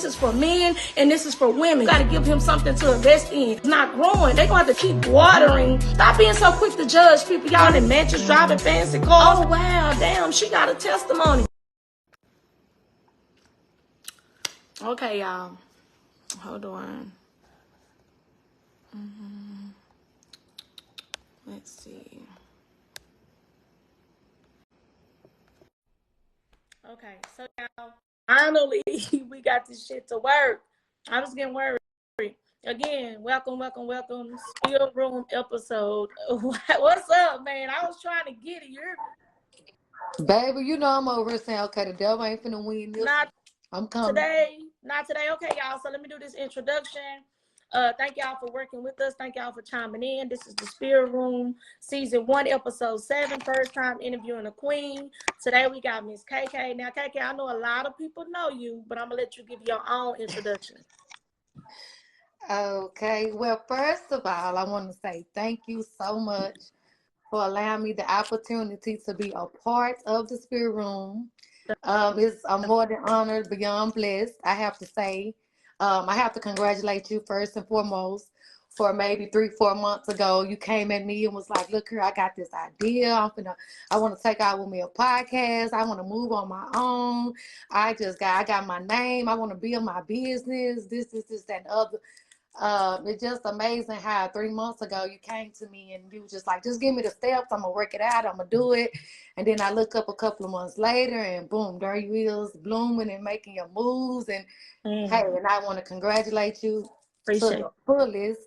This is for men and this is for women. You gotta give him something to invest in. It's not growing. They're gonna have to keep watering. Stop being so quick to judge people. Y'all in mansions driving fancy cars. Oh wow, damn, she got a testimony. Okay, y'all. Hold on. Let's see. Okay, so now finally we got this shit to work. I was getting worried. Again, welcome. Spill Room episode. What's up, man? I was trying to get it. Baby, you know I'm over here saying, okay, the devil ain't finna win this. Not I'm coming. Not today. Okay, y'all. So let me do this introduction. Thank y'all for working with us. Thank y'all for chiming in. This is the Spirit Room, season 1, episode 7. First time interviewing a queen. Today we got Miss Kaye. Now, Kaye, I know a lot of people know you, but I'm gonna let you give your own introduction. Okay. Well, first of all, I want to say thank you so much for allowing me the opportunity to be a part of the Spirit Room. I'm more than honored, beyond blessed. I have to say, I have to congratulate you first and foremost. For maybe 3-4 months ago, you came at me and was like, "Look here, I got this idea. I want to take out with me a podcast. I want to move on my own. I got my name. I want to build my business. This, that, and other." It's just amazing how 3 months ago you came to me and you were just like, just give me the steps. I'm gonna work it out. I'm gonna do it. And then I look up a couple of months later and boom, there you is, blooming and making your moves. And hey, and I want to congratulate you to the fullest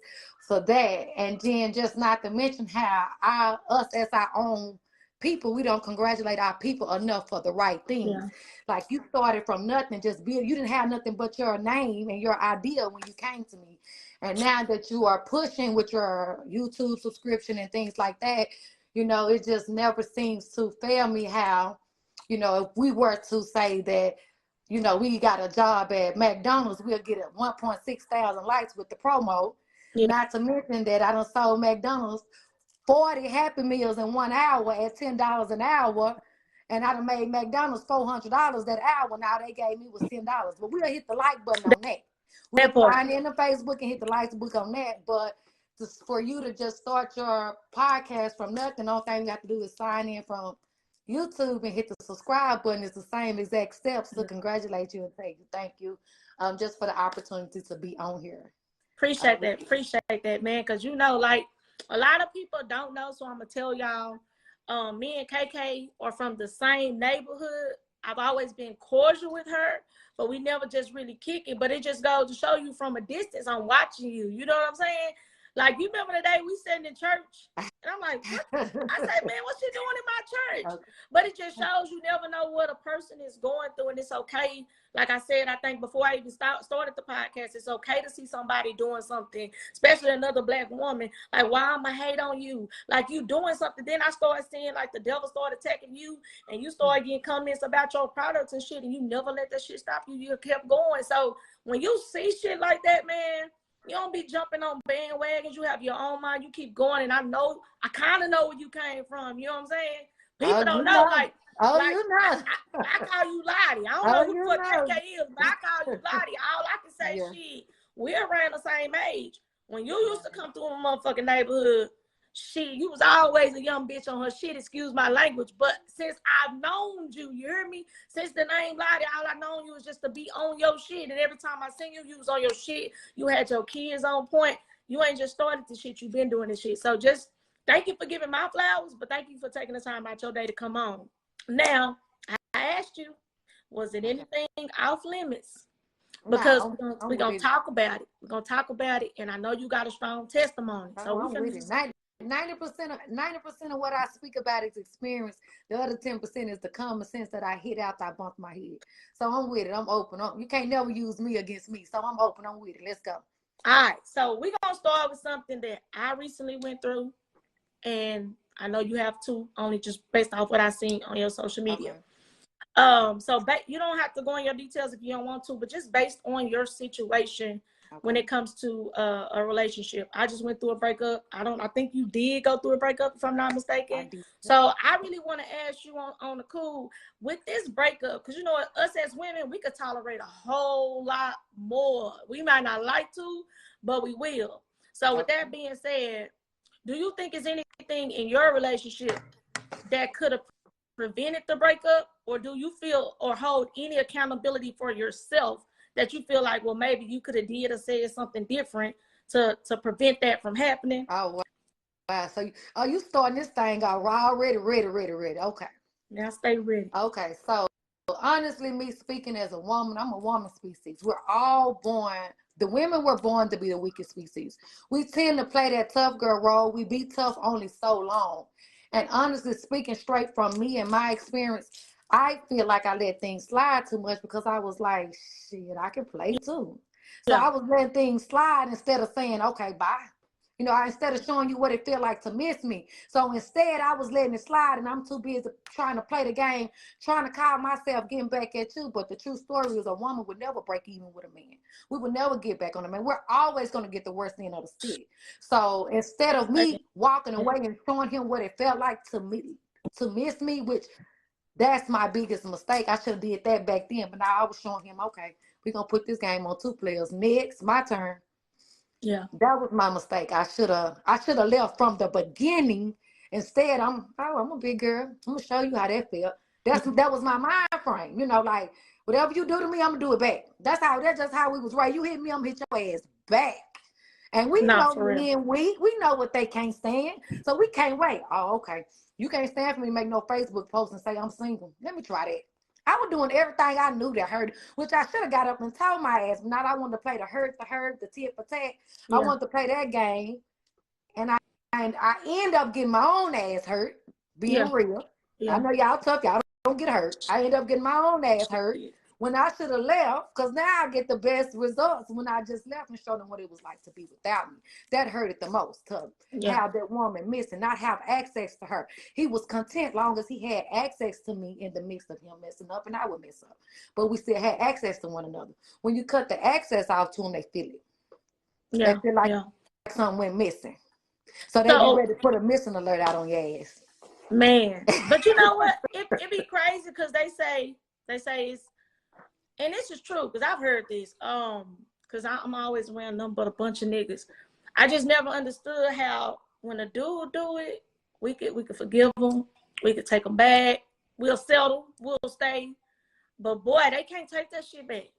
for that. And then just not to mention how us as our own people, we don't congratulate our people enough for the right things. Yeah. Like you started from nothing, you didn't have nothing but your name and your idea when you came to me. And now that you are pushing with your YouTube subscription and things like that, it just never seems to fail me how, if we were to say that, we got a job at McDonald's, we'll get 1.6 thousand likes with the promo. Yeah. Not to mention that I done sold McDonald's 40 Happy Meals in 1 hour at $10 an hour. And I done made McDonald's $400 that hour. Now they gave me was $10. But we'll hit the like button on that. We'll find in the Facebook and hit the like book on that. But for you to just start your podcast from nothing, all thing you have to do is sign in from YouTube and hit the subscribe button. It's the same exact steps to congratulate you and say thank you just for the opportunity to be on here. Appreciate that, man. Because like a lot of people don't know, so I'm gonna tell y'all. Me and KK are from the same neighborhood. I've always been cordial with her, but we never just really kick it. But it just goes to show you from a distance, I'm watching you. You know what I'm saying? Like, you remember the day we sitting in church? And I'm like, what? I said, man, what's she doing in my church? Okay. But it just shows you never know what a person is going through, and it's okay. Like I said, I think before I even started the podcast, it's okay to see somebody doing something, especially another Black woman. Like, why am I hate on you? Like, you doing something. Then I started seeing, like, the devil started attacking you, and you started getting comments about your products and shit, and you never let that shit stop you. You kept going. So when you see shit like that, man, you don't be jumping on bandwagons. You have your own mind. You keep going. And I kind of know where you came from. You know what I'm saying? People don't know. Like, I call you Lottie. I don't know who the fuck KK is, but I call you Lottie. All I can say, shit, we're around the same age. When you used to come through a motherfucking neighborhood, shit, you was always a young bitch on her shit, excuse my language. But since I've known you, you hear me? Since the name Lottie, all I known you was just to be on your shit. And every time I seen you, you was on your shit. You had your kids on point. You ain't just started this shit. You've been doing this shit. So just thank you for giving my flowers, but thank you for taking the time out your day to come on. Now, I asked you, was it anything off limits? Because we're going to talk about it. We're going to talk about it. And I know you got a strong testimony. So we're going to 90% of what I speak about is experience. The other 10% is the common sense that I hit after I bumped my head. So I'm with it. I'm open. You can't never use me against me. So I'm open. I'm with it. Let's go. All right. So we're going to start with something that I recently went through. And I know you have too, only just based off what I seen on your social media. Okay. So you don't have to go in your details if you don't want to, but just based on your situation, when it comes to a relationship. I just went through a breakup. I think you did go through a breakup, if I'm not mistaken. I did. So I really want to ask you on the cool with this breakup, because you know us as women, we could tolerate a whole lot more. We might not like to, but we will. So with that being said, do you think there's anything in your relationship that could have prevented the breakup, or do you feel or hold any accountability for yourself that you feel like, well, maybe you could have did or said something different to prevent that from happening? Oh, wow. So you starting this thing out already ready. Okay. Now stay ready. Okay. So honestly, me speaking as a woman, I'm a woman species. We're all born, the women were born to be the weakest species. We tend to play that tough girl role. We be tough only so long. And honestly speaking, straight from me and my experience, I feel like I let things slide too much because I was like, shit, I can play too. So Yeah. I was letting things slide instead of saying, okay, bye. You know, instead of showing you what it feel like to miss me. So instead, I was letting it slide, and I'm too busy trying to play the game, trying to call myself getting back at you. But the true story is a woman would never break even with a man. We would never get back on a man. We're always going to get the worst end of the stick. So instead of me walking away and showing him what it felt like to miss me, which that's my biggest mistake. I should have did that back then. But now I was showing him, okay, we're going to put this game on 2 players. Next, my turn. Yeah. That was my mistake. I should have left from the beginning. Instead, I'm a big girl. I'm gonna show you how that felt. That was my mind frame. You know, like whatever you do to me, I'm gonna do it back. That's just how we was raised. You hit me, I'm gonna hit your ass back. And we Nah, know for real. men we know what they can't stand. So we can't wait. Oh, okay. You can't stand for me to make no Facebook post and say I'm single. Let me try that. I was doing everything I knew that hurt, which I should have got up and told my ass. Not I wanted to play the hurt, the tit for tat. Yeah. I wanted to play that game, and I end up getting my own ass hurt. Being real, I know y'all tough. Y'all don't get hurt. I end up getting my own ass hurt when I should have left. Because now I get the best results when I just left and showed them what it was like to be without me. That hurted the most. To have that woman missing, not have access to her. He was content long as he had access to me in the midst of him messing up, and I would mess up. But we still had access to one another. When you cut the access off to them, they feel it. They feel like something went missing. So they be ready to put a missing alert out on your ass. Man, but you know what? It be crazy because they say it's, and this is true because I've heard this. Because I'm always around nothing but a bunch of niggas. I just never understood how when a dude do it, we could forgive them, we could take them back, we'll settle, we'll stay. But boy, they can't take that shit back.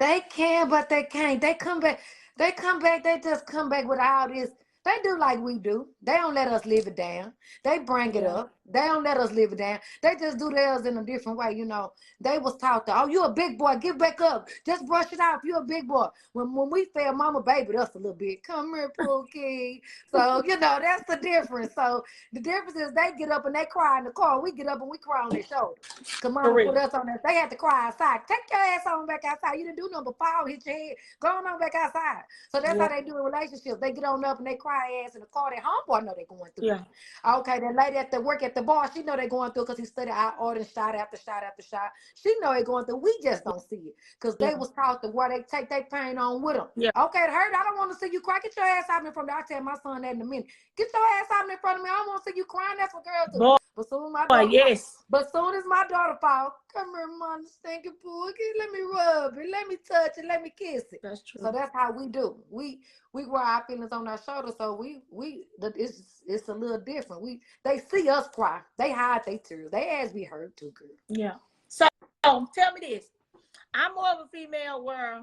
They can, but they can't. They come back. They just come back with all this. They do like we do. They don't let us live it down. They bring it up. They don't let us live it down. They just do theirs in a different way. You know, they was taught to, oh, you a big boy, get back up. Just brush it off. You a big boy. When we fail, mama babied us a little bit. Come here, Pookie. So, you know, that's the difference. So the difference is they get up and they cry in the car. We get up and we cry on their shoulder. Because mama put us on that. They had to cry outside. Take your ass on back outside. You didn't do nothing but fall, hit your head. Go on back outside. So that's how they do in relationships. They get on up and they cry ass in the car. Their homeboy know they're going through. Okay, that lady at the work at the bar, she know they're going through because he studied out ordering shot after shot after shot. She know they're going through. We just don't see it because they was taught to where they take their pain on with them. Okay, it hurt. I don't want to see you cry. Get your ass out in front of me. I'll tell my son that in a minute. Get your ass out in front of me. I don't want to see you crying. That's what girls do. But soon as my daughter fall, come here, mom, stinking Pookie. Let me rub it. Let me touch it. Let me kiss it. That's true. So that's how we do. We wear our feelings on our shoulders. So it's a little different. They see us cry. They hide their tears. They ass be hurt too, girl. Yeah. So tell me this. I'm more of a female where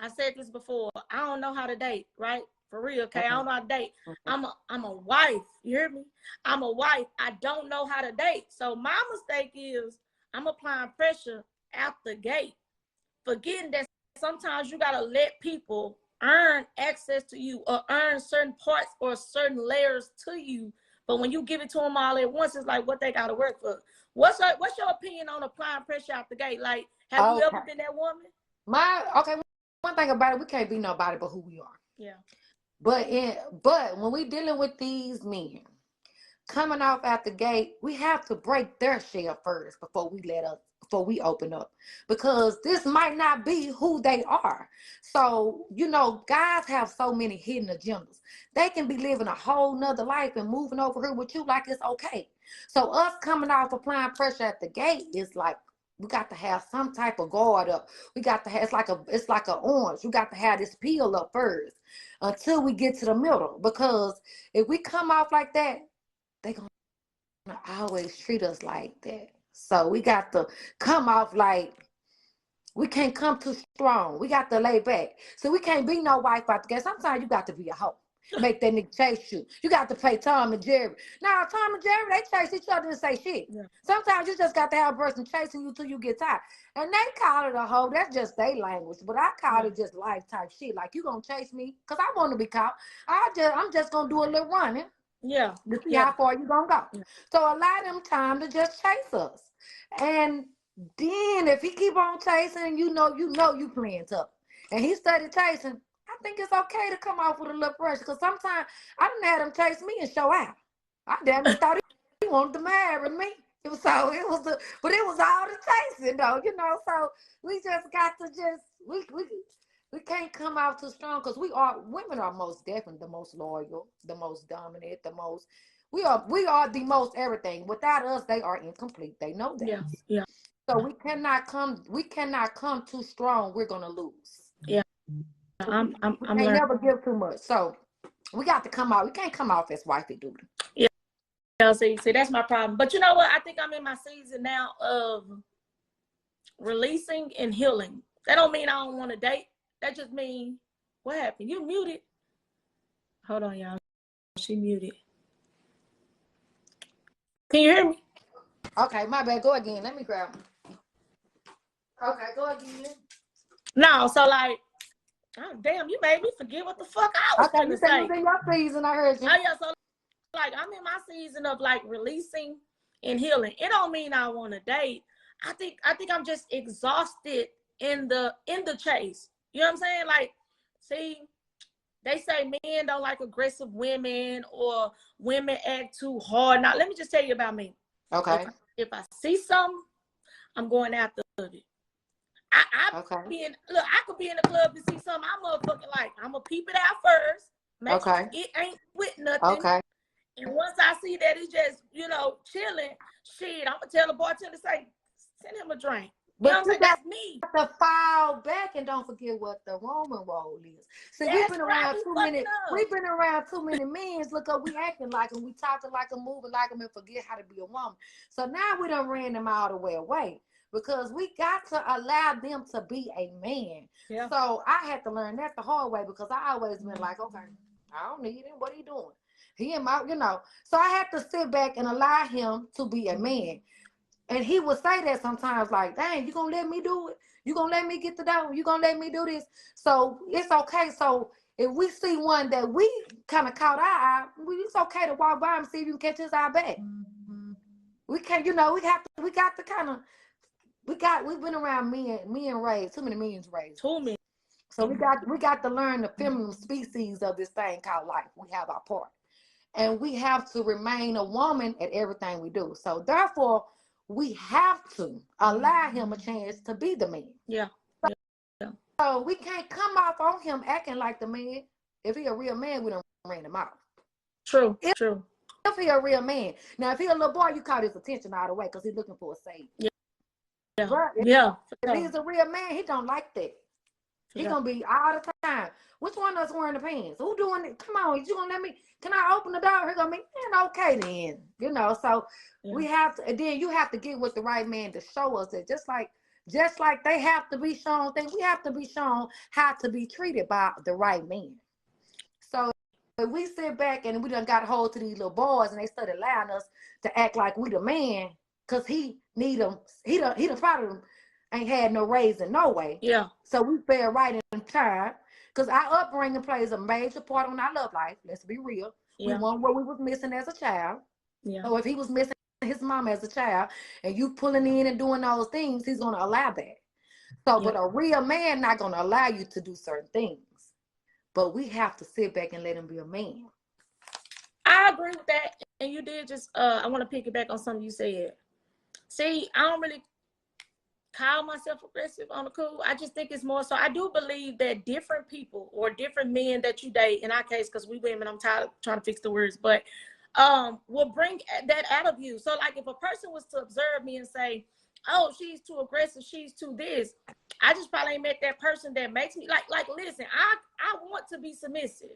I said this before. I don't know how to date, right? For real, okay? I don't know how to date. I'm a wife. You hear me? I'm a wife. I don't know how to date. So my mistake is I'm applying pressure out the gate, forgetting that sometimes you gotta let people earn access to you or earn certain parts or certain layers to you. But when you give it to them all at once, it's like what they gotta work for. What's your opinion on applying pressure out the gate? Like, have you ever been that woman? One thing about it, we can't be nobody but who we are. Yeah. But when we dealing with these men coming off at the gate, we have to break their shell first before we let before we open up, because this might not be who they are. So, you know, guys have so many hidden agendas. They can be living a whole nother life and moving over here with you like it's okay. So us coming off applying pressure at the gate is like, we got to have some type of guard up. We got to have, it's like an orange. We got to have this peel up first until we get to the middle. Because if we come off like that, they gonna always treat us like that. So we got to come off like, we can't come too strong. We got to lay back. So we can't be no wife out the gate. Sometimes you got to be a hoe. Make that nigga chase you. You got to play Tom and Jerry. Now, Tom and Jerry, they chase each other and say shit. Yeah. Sometimes you just got to have a person chasing you till you get tired. And they call it a hoe. That's just their language. But I call it just life type shit. Like, you gonna chase me? Because I want to be caught. I'm just gonna do a little running. Yeah. To see how far you gonna go. Yeah. So allow them time to just chase us. And then if he keep on chasing, you know you playing tough. And he started chasing, I think it's okay to come off with a little pressure, because sometimes I done had him chase me and show out. I damn near thought he wanted to marry me. But it was all the chasing though, you know. So we just got to we can't come out too strong, because women are most definitely the most loyal, the most dominant, we are the most everything. Without us, they are incomplete. They know that. Yeah. So we cannot come too strong. We're gonna lose. Yeah. We can't never give too much. So we got to come out. We can't come off as wifey duty. Yeah. See, that's my problem. But you know what? I think I'm in my season now of releasing and healing. That don't mean I don't want to date. That just means, what happened? You muted. Hold on, y'all. She muted. Can you hear me? Okay, my bad. Go again. Let me grab them. Okay, go again. No, so like, oh, damn, you made me forget what the fuck I was going to say. Okay, you said you was in your season. I heard you. Oh, yeah, so like, I'm in my season of like releasing and healing. It don't mean I want to date. I think I'm just exhausted in the chase. You know what I'm saying? Like, see, they say men don't like aggressive women or women act too hard. Now, let me just tell you about me. Okay. If I see something, I'm going after it. I could be in the club and see something I'm motherfucking like. I'm gonna peep it out first. Make sure it ain't with nothing. Okay. And once I see that it's just, chilling, shit, I'm gonna tell the bartender, say, send him a drink. You know what I'm saying? That's me. To fall back and don't forget what the Roman role is. See, we've been around too many men. Look up, we acting like them, we talking like them, moving like them, and forget how to be a woman. So now we done ran them all the way away, because we got to allow them to be a man. Yeah. So I had to learn that the hard way, because I always been like, okay, I don't need him. What are you doing? He and my, So I had to sit back and allow him to be a man. And he would say that sometimes, like, dang, you gonna let me do it? You gonna let me get the dough? You gonna let me do this? So it's okay. So if we see one that we kind of caught our eye, it's okay to walk by and see if you can catch his eye back. Mm-hmm. We can't, we've been around men raised, too many millions raised. Too many. So we got to learn the feminine species of this thing called life. We have our part. And we have to remain a woman at everything we do. So therefore, we have to allow him a chance to be the man. Yeah. So we can't come off on him acting like the man. If he a real man, we don't ran him out. True. If he a real man. Now, if he a little boy, you caught his attention all the way, because he's looking for a save. Yeah. But if he's a real man, he don't like that. He's going to be all the time. Which one of us wearing the pants? Who doing it? Come on, you going to let me? Can I open the door? He's going to be, okay then. So we have to, and then you have to get with the right man to show us that just like they have to be shown things, we have to be shown how to be treated by the right man. So if we sit back and we done got a hold to these little boys and they started allowing us to act like we the man, because he need them, he done probably ain't had no raising no way. Yeah. So we fell right in time, because our upbringing plays a major part on our love life. Let's be real. Yeah. We want what we was missing as a child. Yeah. So if he was missing his mom as a child and you pulling in and doing those things, he's going to allow that. So, but a real man not going to allow you to do certain things. But we have to sit back and let him be a man. I agree with that. And you did just, I want to pick it back on something you said. See, I don't really call myself aggressive on the cool. I just think it's more so. I do believe that different people or different men that you date, in our case, because we women, I'm tired of trying to fix the words, but will bring that out of you. So like if a person was to observe me and say, oh, she's too aggressive, she's too this, I just probably ain't met that person that makes me like listen, I want to be submissive.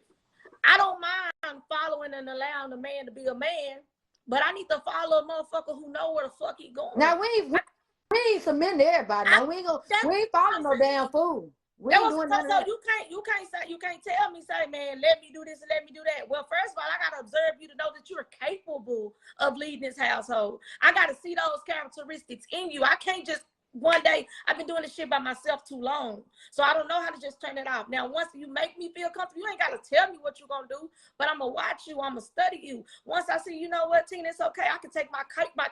I don't mind following and allowing a man to be a man, but I need to follow a motherfucker who know where the fuck he going. Now we ain't submitting to everybody. No, we ain't following no damn fool. We ain't doing none of that. You can't tell me, say, man, let me do this and let me do that. Well, first of all, I gotta observe you to know that you're capable of leading this household. I gotta see those characteristics in you. I can't just one day. I've been doing this shit by myself too long, so I don't know how to just turn it off. Now, once you make me feel comfortable, you ain't gotta tell me what you're gonna do, but I'm gonna watch you. I'm gonna study you. Once I see, you know what, Tina, it's okay. I can take my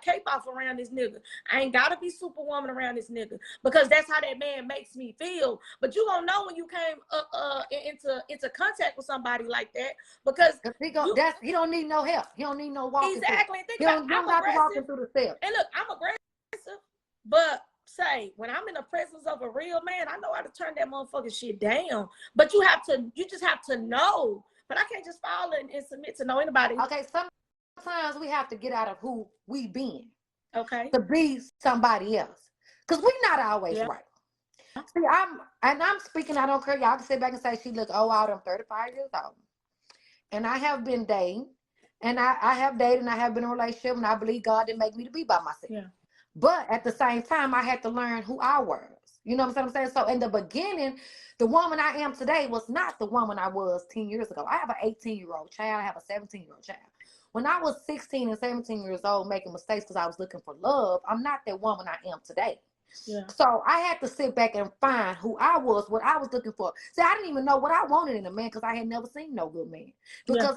cape off around this nigga. I ain't gotta be superwoman around this nigga because that's how that man makes me feel. But you gonna know when you came into contact with somebody like that because he don't need no help. He don't need no walking. Exactly. He don't have to walk through the steps. And look, I'm aggressive, but say when I'm in the presence of a real man, I know how to turn that motherfucking shit down. But you just have to know. But I can't just fall and submit to know anybody. Okay, sometimes we have to get out of who we been. Okay. To be somebody else. Because we're not always right. See, I'm speaking, I don't care. Y'all can sit back and say she look old out. I'm 35 years old. And I have been dating. And I have dated and I have been in a relationship and I believe God didn't make me to be by myself. Yeah. But at the same time, I had to learn who I was. You know what I'm saying? So in the beginning, the woman I am today was not the woman I was 10 years ago. I have an 18-year-old child. I have a 17-year-old child. When I was 16 and 17 years old making mistakes because I was looking for love, I'm not that woman I am today. Yeah. So I had to sit back and find who I was, what I was looking for. See, I didn't even know what I wanted in a man because I had never seen no good man. Because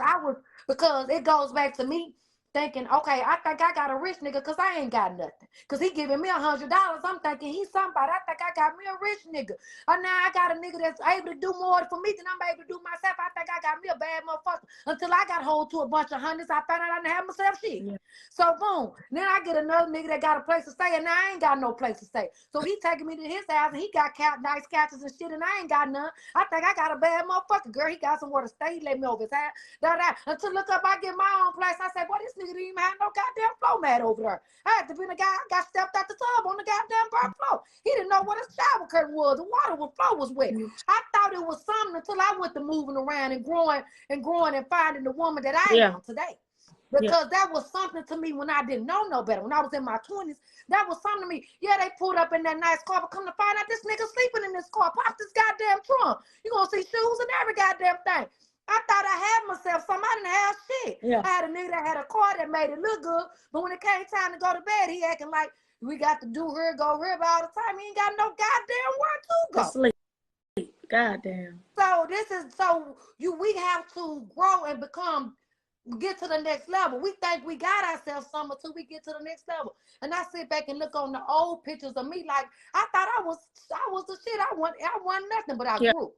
it goes back to me thinking, okay, I think I got a rich nigga because I ain't got nothing. Because he giving me $100. I'm thinking he's somebody. I think I got me a rich nigga. And now I got a nigga that's able to do more for me than I'm able to do myself. I think I got me a bad motherfucker. Until I got hold to a bunch of hundreds, I found out I didn't have myself shit. Yeah. So boom. Then I get another nigga that got a place to stay, and now I ain't got no place to stay. So he taking me to his house, and he got nice couches and shit, and I ain't got none. I think I got a bad motherfucker. Girl, he got somewhere to stay. He let me over his house. Until look up, I get my own place. I said, boy, this nigga didn't even have no goddamn floor mat over there. I had to be the guy. I got stepped out the tub on the goddamn burnt floor. He didn't know what a shower curtain was. The floor was wet. I thought it was something until I went to moving around and growing and finding the woman that I am today. Because that was something to me when I didn't know no better. When I was in my 20s, that was something to me. Yeah, they pulled up in that nice car, but come to find out this nigga sleeping in this car. Pop this goddamn trunk. You gonna see shoes and every goddamn thing. I thought I had myself something. I didn't have shit. Yeah. I had a nigga that had a car that made it look good, but when it came time to go to bed, he acting like we got to do her, go rib all the time. He ain't got no goddamn where to go. Sleep. Goddamn. So we have to grow and get to the next level. We think we got ourselves something until we get to the next level. And I sit back and look on the old pictures of me like I thought I was the shit. I want nothing, but I grew.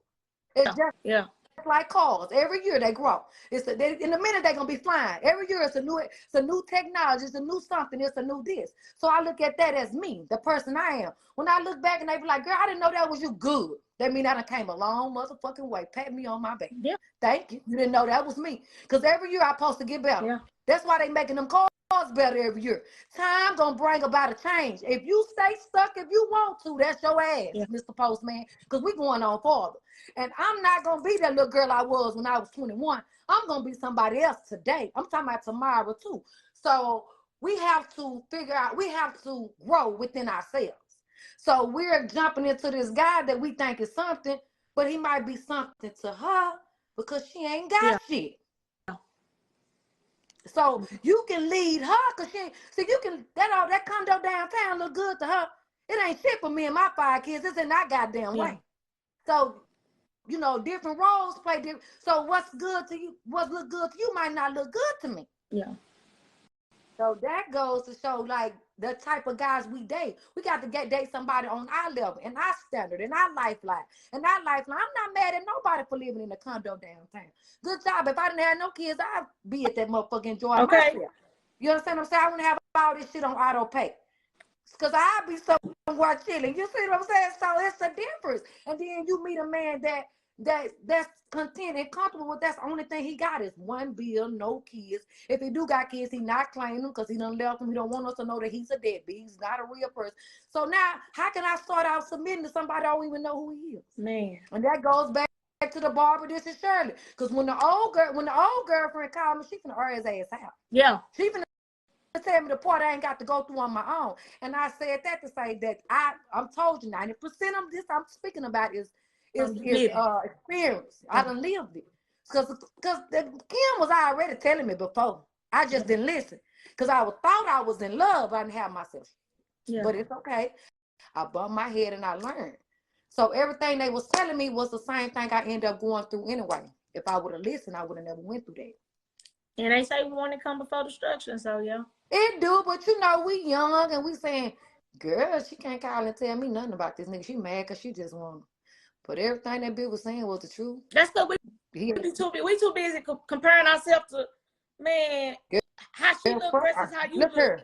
It's just like cars. Every year they grow. In a minute they're gonna be flying. Every year it's a new technology, it's a new something, it's a new this. So I look at that as me, the person I am. When I look back and they be like, girl, I didn't know that was you. Good. That mean I done came a long motherfucking way. Pat me on my back. Yeah. Thank you. You didn't know that was me. Because every year I'm supposed to get better. Yeah. That's why they making them cars better every year. Time gonna bring about a change. If you stay stuck, if you want to, that's your ass, Mr. Postman. Because we going on farther. And I'm not gonna be that little girl I was when I was 21. I'm gonna be somebody else today. I'm talking about tomorrow too. So we have to figure out, we have to grow within ourselves. So we're jumping into this guy that we think is something, but he might be something to her because she ain't got shit. So you can lead her because that condo downtown look good to her. It ain't shit for me and my 5 kids. It's in that goddamn way. So, different roles play different. So what's good to you, what look good to you might not look good to me. Yeah. So that goes to show like the type of guys we date. We got to date somebody on our level and our standard and our lifeline. I'm not mad at nobody for living in a condo downtown. Good job. If I didn't have no kids, I'd be at that motherfucker enjoying myself. You understand what I'm saying? I wouldn't have all this shit on auto pay. Because I'd be so somewhere chilling. You see what I'm saying? So it's a difference. And then you meet a man that's content and comfortable with that's the only thing he got is one bill, no kids. If he do got kids, he not claiming them because he done left them. He don't want us to know that he's a deadbeat. He's not a real person. So now, how can I start out submitting to somebody I don't even know who he is? Man. And that goes back to the Barbara, this is Shirley. Because when the old girlfriend called me, she finna hurry his ass out. Yeah. She finna tell me the part I ain't got to go through on my own. And I said that to say that I'm told you 90% of this I'm speaking about is experience. I done lived it. Because Kim was already telling me before. I just didn't listen. Because thought I was in love, but I didn't have myself. Yeah. But it's okay. I bumped my head and I learned. So everything they was telling me was the same thing I ended up going through anyway. If I would have listened, I would have never went through that. And they say warning come before destruction, so yeah. It do, but you know, we young and we saying, girl, she can't call and tell me nothing about this nigga. She mad because she just want him. But everything that bitch was saying was the truth. That's because we too busy comparing ourselves to, man, girl, how she look versus how you look. Her.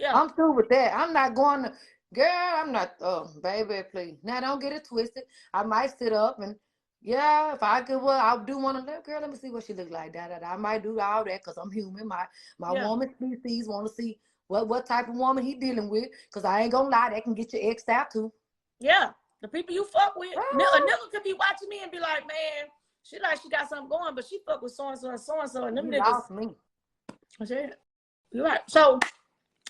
Yeah. I'm through with that. I'm not going to, girl, I'm not, baby, please. Now, don't get it twisted. I might sit up and, yeah, if I could, well, I do want to let girl. Let me see what she look like. I might do all that because I'm human. My woman species want to see what type of woman he dealing with. Because I ain't gonna lie, that can get your ex out too. Yeah, the people you fuck with. A nigga could be watching me and be like, man, she got something going, but she fuck with so and so and so and so, and them niggas lost me. I said, you're right. So,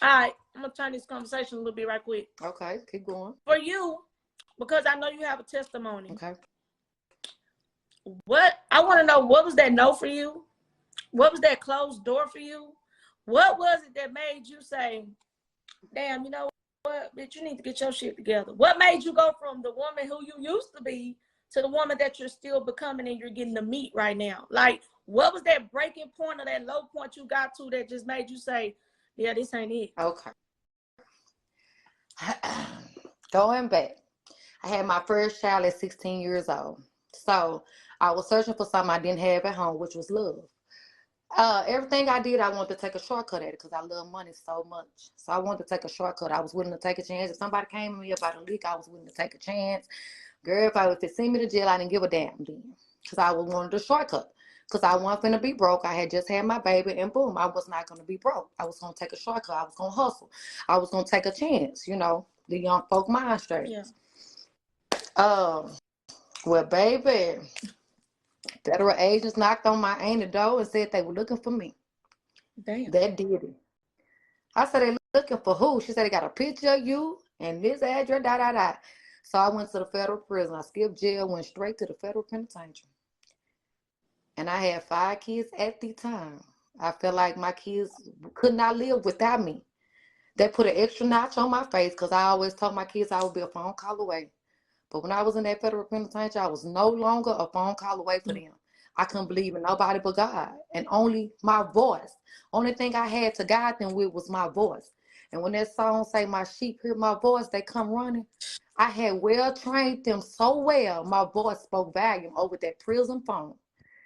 all right, I'm gonna turn this conversation a little bit right quick. Okay, keep going. For you, because I know you have a testimony. Okay. I want to know, what was that no for you? What was that closed door for you? What was it that made you say, damn, you know what, bitch, you need to get your shit together? What made you go from the woman who you used to be to the woman that you're still becoming and you're getting to meet right now? Like, what was that breaking point or that low point you got to that just made you say, yeah, this ain't it? Okay. Going back, I had my first child at 16 years old. So I was searching for something I didn't have at home, which was love. Everything I did, I wanted to take a shortcut at it because I love money so much. So I wanted to take a shortcut. I was willing to take a chance. If somebody came to me about a leak, I was willing to take a chance. Girl, if it sent me to jail, I didn't give a damn then because I wanted a shortcut. Because I wasn't going to be broke. I had just had my baby, and boom, I was not going to be broke. I was going to take a shortcut. I was going to hustle. I was going to take a chance, you know, the young folk mind straight. Yeah. Well, baby, federal agents knocked on my aunt's door and said they were looking for me. Damn. That did it. I said, they looking for who? She said, they got a picture of you and this address, . So I went to the federal prison. I skipped jail, went straight to the federal penitentiary. And I had 5 kids at the time. I felt like my kids could not live without me. They put an extra notch on my face because I always told my kids I would be a phone call away. But when I was in that federal penitentiary, I was no longer a phone call away for them. I couldn't believe in nobody but God and only my voice. Only thing I had to guide them with was my voice. And when that song say, my sheep hear my voice, they come running, I had well trained them so well, my voice spoke volume over that prison phone.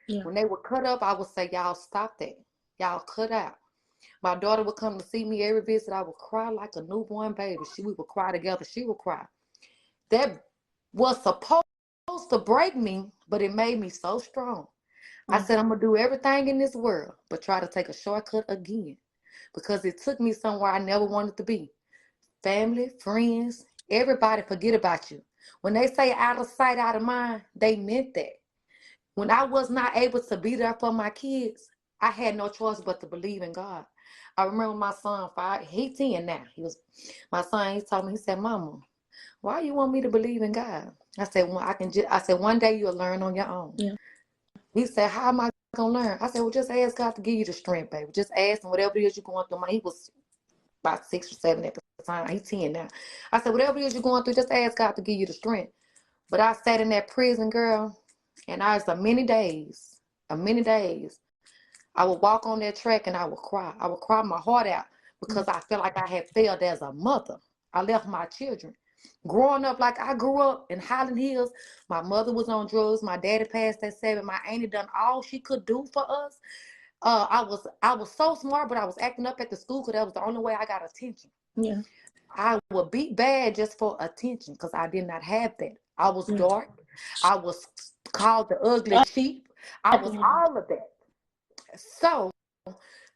Yeah. When they would cut up, I would say, y'all stop that. Y'all cut out. My daughter would come to see me every visit. I would cry like a newborn baby. We would cry together. She would cry. That was supposed to break me, but it made me so strong. Mm-hmm. I said, I'm going to do everything in this world, but try to take a shortcut again because it took me somewhere I never wanted to be. Family, friends, everybody forget about you. When they say out of sight, out of mind, they meant that. When I was not able to be there for my kids, I had no choice but to believe in God. I remember my son, he's 10 now. My son, he told me, he said, Mama, why you want me to believe in God? I said, one day you'll learn on your own. Yeah. He said, how am I going to learn? I said, well, just ask God to give you the strength, baby. Just ask him whatever it is you're going through. He was about 6 or 7 at the time. He's 10 now. I said, whatever it is you're going through, just ask God to give you the strength. But I sat in that prison, girl, and I was many days, I would walk on that track and I would cry. I would cry my heart out because I felt like I had failed as a mother. I left my children. Growing up like I grew up in Highland Hills, my mother was on drugs. My daddy passed at 7. My auntie done all she could do for us. I was so smart, but I was acting up at the school because that was the only way I got attention. Yeah. I would be bad just for attention because I did not have that. I was dark. I was called the ugly sheep. I was all of that. So,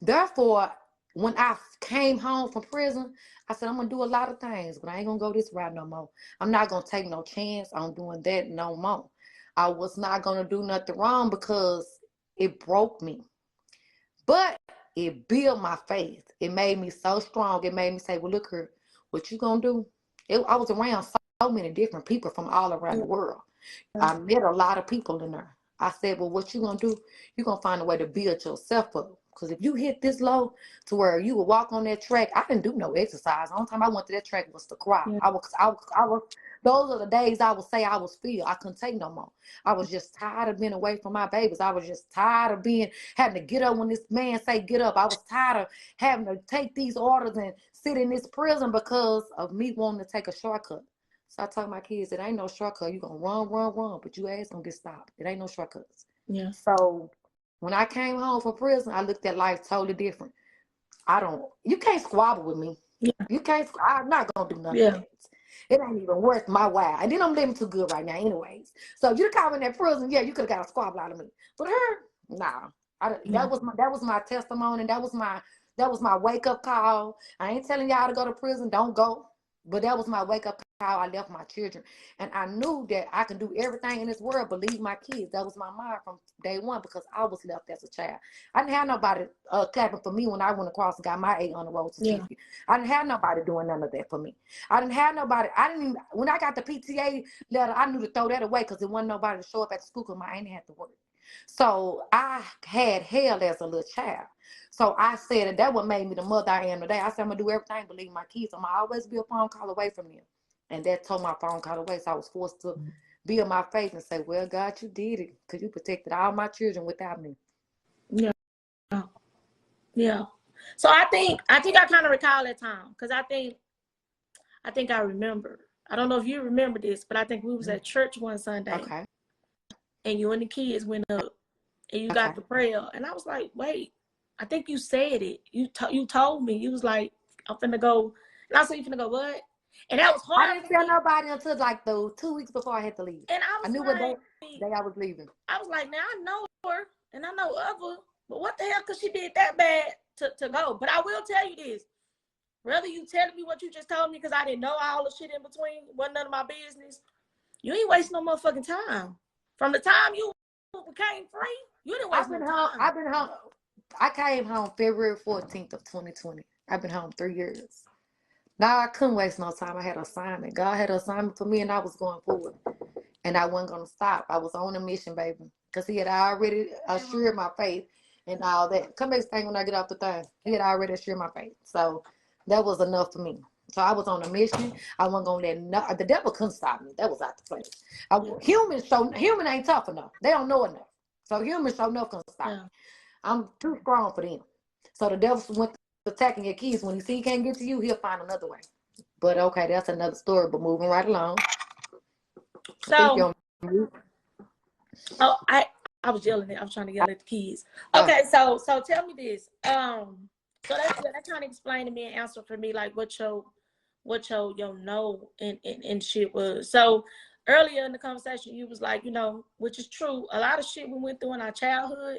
therefore, when I came home from prison, I said, I'm going to do a lot of things, but I ain't going to go this route no more. I'm not going to take no chance on doing that no more. I was not going to do nothing wrong because it broke me. But it built my faith. It made me so strong. It made me say, well, look here, what you going to do? I was around so many different people from all around the world. I met a lot of people in there. I said, well, what you going to do? You're going to find a way to build yourself up. Because if you hit this low to where you would walk on that track, I didn't do no exercise. The only time I went to that track was to cry. I was, those are the days I would say I was filled. I couldn't take no more. I was just tired of being away from my babies. I was just tired of having to get up when this man say get up. I was tired of having to take these orders and sit in this prison because of me wanting to take a shortcut. So I told my kids, it ain't no shortcut. You're going to run, but your ass going to get stopped. It ain't no shortcuts. Yeah. So when I came home from prison, I looked at life totally different. You can't squabble with me. Yeah. You can't, I'm not going to do nothing. Yeah. It ain't even worth my while. And then I'm living too good right now anyways. So if you'd come in that prison, yeah, you could have got a squabble out of me. But her, nah. That was my testimony. That was my wake-up call. I ain't telling y'all to go to prison. Don't go. But that was my wake-up call. I left my children. And I knew that I can do everything in this world but leave my kids. That was my mind from day one because I was left as a child. I didn't have nobody clapping for me when I went across and got my 8 on the road certificate. Yeah. I didn't have nobody doing none of that for me. I didn't have nobody. When I got the PTA letter, I knew to throw that away because there wasn't nobody to show up at the school because my auntie had to work. So I had hell as a little child. So I said that what made me the mother I am today. I said I'm going to do everything but leave my kids. I'm going to always be a phone call away from them. And that told my phone call away. So I was forced to build my faith and say, well, God, you did it because you protected all my children without me. Yeah. Yeah. So I think I kind of recall that time because I think I remember. I don't know if you remember this, but I think we was at church one Sunday. Okay. And you and the kids went up and you got the prayer. And I was like, wait, I think you said it. You told me. You was like, I'm finna go. And I said, you finna go what? And that was hard. I didn't tell nobody until like the 2 weeks before I had to leave. And I knew like, what day I was leaving. I was like, now I know her and I know of her, but what the hell because she did that bad to go? But I will tell you this. Rather you telling me what you just told me because I didn't know all the shit in between. Wasn't none of my business. You ain't wasting no motherfucking time. From the time you became free, you didn't waste no time. I've been home. I came home February 14th of 2020. I've been home 3 years. Now I couldn't waste no time. I had an assignment. God had an assignment for me and I was going forward. And I wasn't going to stop. I was on a mission, baby. Because he had already assured my faith and all that. Come back thing when I get off the thing. He had already assured my faith. So that was enough for me. So I was on a mission. I wasn't going to let the devil couldn't stop me. That was out the place. Human ain't tough enough. They don't know enough. So humans show enough couldn't stop me. I'm too strong for them. So the devil went attacking your kids. When he see he can't get to you, he'll find another way. But okay, that's another story. But moving right along. So, I was yelling. I was trying to yell at the kids. Okay, so tell me this. So that kind of explained to me and answered for me like what your no and shit was. So earlier in the conversation, you was like, which is true. A lot of shit we went through in our childhood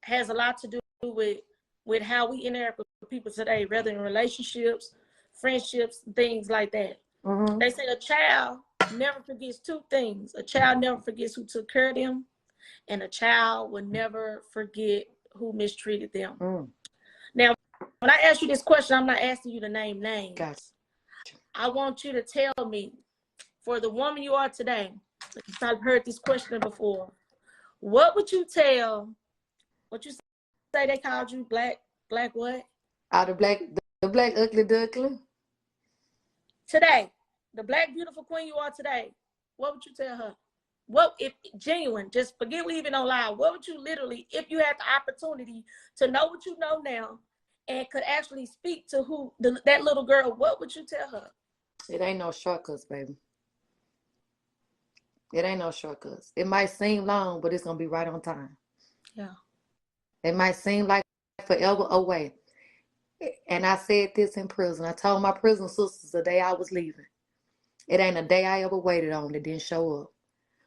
has a lot to do with how we interact with people today, rather in relationships, friendships, things like that. Mm-hmm. They say a child never forgets 2 things. A child never forgets who took care of them, and a child will never forget who mistreated them. Mm. Now, when I ask you this question, I'm not asking you to name names. Gotcha. I want you to tell me, for the woman you are today, I've heard this question before. What would you tell? What you say they called you? Black what? The black ugly duckling. Today, the black beautiful queen you are today. What would you tell her? What if genuine? Just forget we even online. What would you literally, if you had the opportunity to know what you know now, and could actually speak to that little girl? What would you tell her? It ain't no shortcuts, baby. It ain't no shortcuts. It might seem long, but it's gonna be right on time. Yeah. It might seem like forever away. And I said this in prison. I told my prison sisters the day I was leaving. It ain't a day I ever waited on that didn't show up.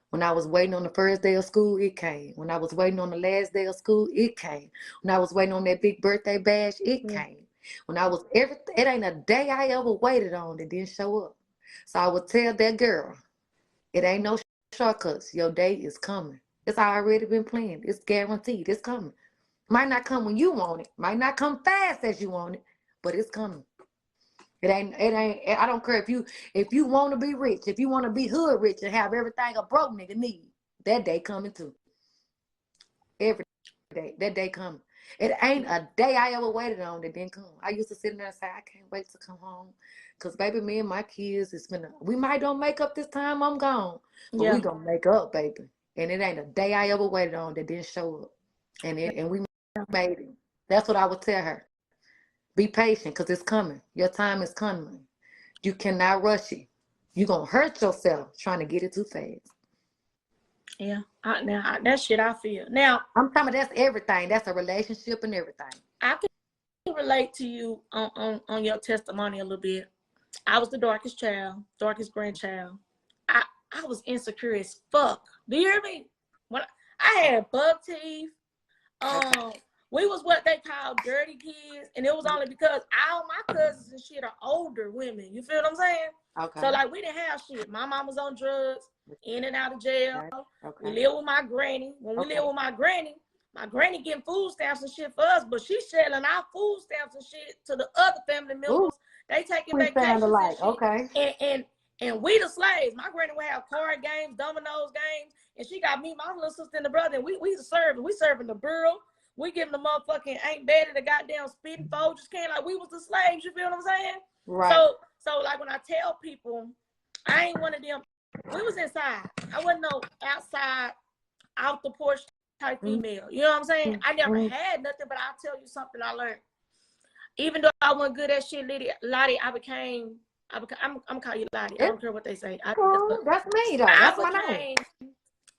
When I was waiting on the first day of school, it came. When I was waiting on the last day of school, it came. When I was waiting on that big birthday bash, it came. When I was everything, it ain't a day I ever waited on that didn't show up. So I would tell that girl, it ain't no shortcuts. Your day is coming. It's already been planned. It's guaranteed. It's coming. Might not come when you want it. Might not come fast as you want it, but it's coming. It ain't, I don't care if you want to be rich, if you want to be hood rich and have everything a broke nigga need, that day coming too. Every day, that day coming. It ain't a day I ever waited on that didn't come. I used to sit there and say, I can't wait to come home. Because, baby, me and my kids, we might don't make up this time I'm gone. But we going to make up, baby. And it ain't a day I ever waited on that didn't show up. And we made it. That's what I would tell her. Be patient because it's coming. Your time is coming. You cannot rush it. You're going to hurt yourself trying to get it too fast. Yeah, now that shit I feel. Now, I'm talking about that's everything. That's a relationship and everything. I can relate to you on your testimony a little bit. I was the darkest grandchild. I was insecure as fuck. Do you hear me? When I had buck teeth. We was what they call dirty kids, and it was only because all my cousins and shit are older women. You feel what I'm saying? Okay. So like we didn't have shit. My mom was on drugs, in and out of jail. Okay. We lived with my granny. When we lived with my granny getting food stamps and shit for us, but she's selling our food stamps and shit to the other family members. Ooh. They taking vacations and shit. Okay. And we the slaves. My granny would have card games, dominoes games, and she got me, my little sister, and the brother, and we serving. We serving the burro. We giving the motherfucking Aunt Betty the goddamn spitting Folgers can like we was the slaves. You feel what I'm saying? Right. So like when I tell people, I ain't one of them. We was inside. I wasn't no outside, out the porch type female. You know what I'm saying? I never had nothing, but I'll tell you something I learned. Even though I wasn't good at shit, Lottie, I'm gonna call you Lottie. I don't care what they say. That's me though. That's my name.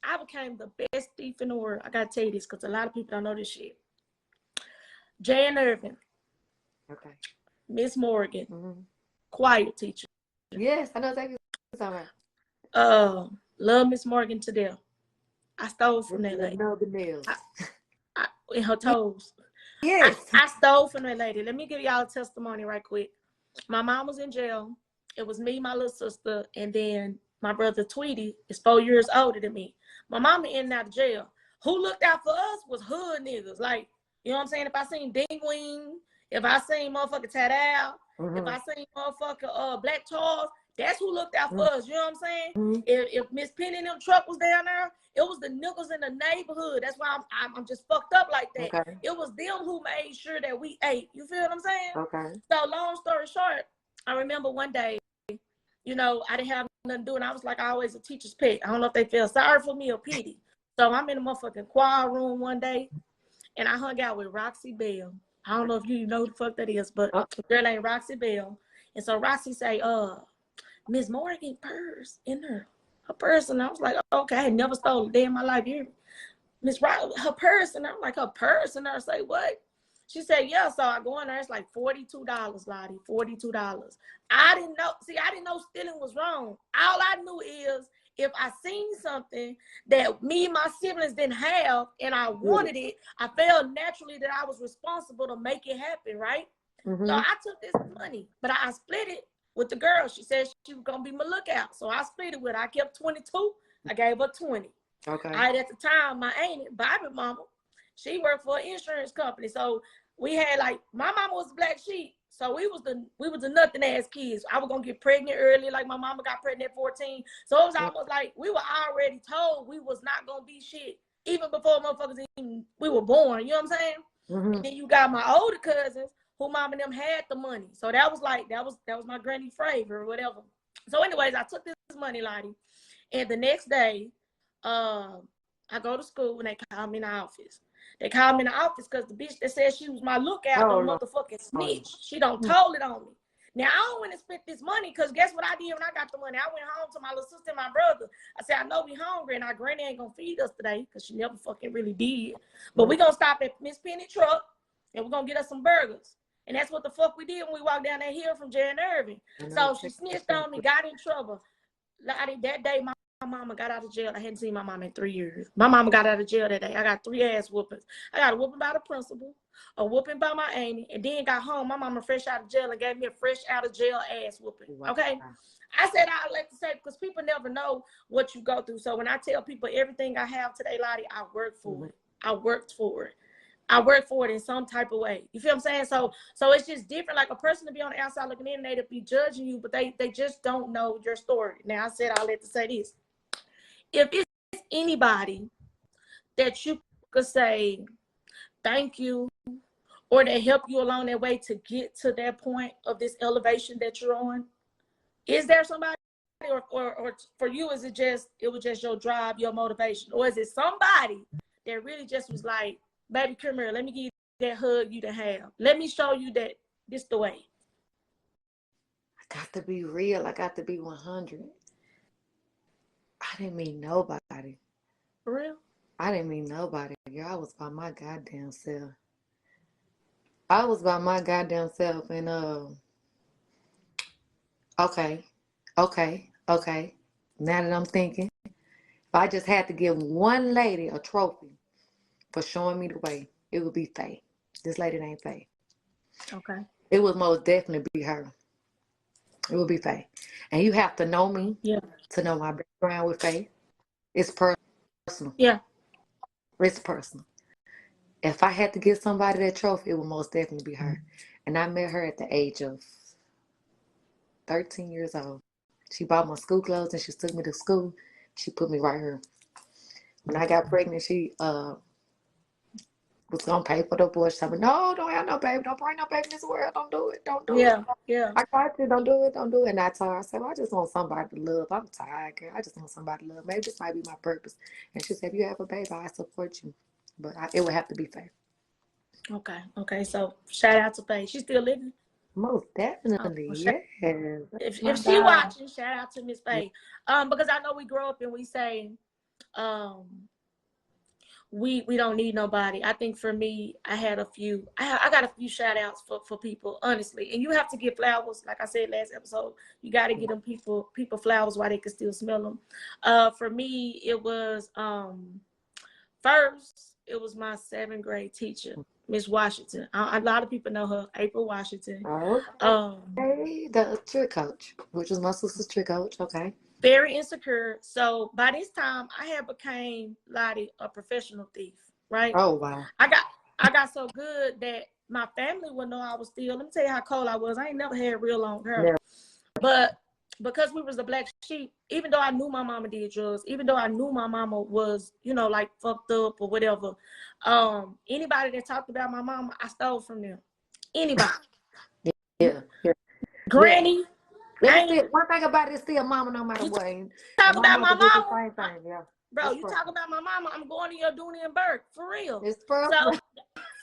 I became the best thief in the world. I gotta tell you this because a lot of people don't know this shit. Jan Irvin. Okay. Miss Morgan. Choir teacher. Yes, I know exactly what you're talking about. Love Miss Morgan to death. I stole from that lady. Know the nails. In her toes. Yes. I stole from that lady. Let me give y'all a testimony right quick. My mom was in jail. It was me, my little sister, and then my brother Tweety is 4 years older than me. My mama in and out of jail. Who looked out for us was hood niggas. Like, you know what I'm saying? If I seen Ding Wing, if I seen motherfucker Tat Al, if I seen motherfucker Black Charles, that's who looked out for us. You know what I'm saying? If Miss Penny and them truck was down there, it was the niggas in the neighborhood. That's why I'm just fucked up like that. Okay. It was them who made sure that we ate. You feel what I'm saying? Okay. So long story short, I remember one day, you know, I didn't have nothing to do, and I was like always a teacher's pet. I don't know if they feel sorry for me or pity. So I'm in the motherfucking choir room one day, and I hung out with Roxy Bell. I don't know if you know who the fuck that is, but the girl named Roxy Bell. And so Roxy say, Miss Morgan purse in her purse. And I was like, okay, I had never stole a day in my life. You Miss Roxy, her purse. And I'm like, her purse? And I say, what? She said, yeah. So I go in there, it's like $42, Lottie, $42. I didn't know stealing was wrong. All I knew is if I seen something that me and my siblings didn't have and I wanted it, I felt naturally that I was responsible to make it happen, right? So I took this money, but I split it with the girl. She said she was gonna be my lookout. So I split it with her. I kept 22, I gave her 20. Okay. All right, at the time, my aunt, Bobby mama, she worked for an insurance company. So we had like, my mama was a black sheep. So we was the nothing ass kids. I was gonna get pregnant early, like my mama got pregnant at 14. So it was almost like we were already told we was not gonna be shit, even before motherfuckers we were born. You know what I'm saying? And then you got my older cousins who mom and them had the money. So that was like that was my granny favor or whatever. So anyways, I took this money, Lottie, and the next day, I go to school and they call me in the office. They called me in the office because the bitch that said she was my lookout don't motherfucking snitch. She don't told it on me. Now, I don't want to spend this money because guess what I did when I got the money? I went home to my little sister and my brother. I said, I know we hungry and our granny ain't going to feed us today because she never fucking really did. But we going to stop at Miss Penny truck and we're going to get us some burgers. And that's what the fuck we did when we walked down that hill from Jan Irving. So she snitched on me, got in trouble. That day, my mama got out of jail. I hadn't seen my mom in 3 years. My mama got out of jail that day. I got 3 ass whoopings. I got a whooping by the principal, a whooping by my Amy, and then got home. My mama fresh out of jail and gave me a fresh out of jail ass whooping. Okay? I said I like to say because people never know what you go through. So when I tell people everything I have today, Lottie, I worked for it. I worked for it. I work for it in some type of way. You feel what I'm saying? So it's just different. Like a person to be on the outside looking in, they to be judging you, but they just don't know your story. Now I said I'll let to say this. If it's anybody that you could say thank you or they help you along that way to get to that point of this elevation that you're on, is there somebody or for you it was just your drive, your motivation? Or is it somebody that really just was like, baby, come here, let me give you that hug you to have. Let me show you that this the way. I got to be real. I got to be 100. I didn't mean nobody. For real? I didn't mean nobody. Girl, I was by my goddamn self. I was by my goddamn self. And, okay. Now that I'm thinking, if I just had to give one lady a trophy for showing me the way, it would be Faye. This lady named Faye. Okay. It would most definitely be her. It would be Faye. And you have to know me to know my background with Faye. It's personal. Yeah. It's personal. If I had to give somebody that trophy, it would most definitely be her. And I met her at the age of 13 years old. She bought my school clothes and she took me to school. She put me right here. When I got pregnant, she was gonna pay for the abortion. She told me, no, don't have no baby. Don't bring no baby in this world. Don't do it. Don't do it. Yeah. I got you. Don't do it. Don't do it. And I told her, I said, well, I just want somebody to love. I'm tired, girl. I just want somebody to love. Maybe this might be my purpose. And she said, if you have a baby, I support you. But it would have to be Faye. Okay. So shout out to Faye. She's still living? Most definitely, yes. If she watching, shout out to Miss Faye. Because I know we grow up and we say, we don't need nobody. I think for me, I got a few shout outs for people, honestly. And you have to give flowers, like I said last episode. You got to give them people flowers while they can still smell them. For me, it was first, it was my 7th grade teacher, Miss Washington. A lot of people know her, April Washington. Okay, the trick coach, which was my sister's trick coach. Okay. Very insecure. So by this time, I had became Lottie a professional thief, right? Oh wow. I got so good that my family would know I was still. Let me tell you how cold I was. I ain't never had real long hair, but because we was the black sheep, even though I knew my mama did drugs, even though I knew my mama was, like fucked up or whatever, anybody that talked about my mama, I stole from them. Anybody. Yeah. Granny. One thing about it is still mama no matter what. Talk about my mama. Same thing, yeah. Bro, you talk about my mama, I'm going to your Dooney and Burke, for real. It's perfect.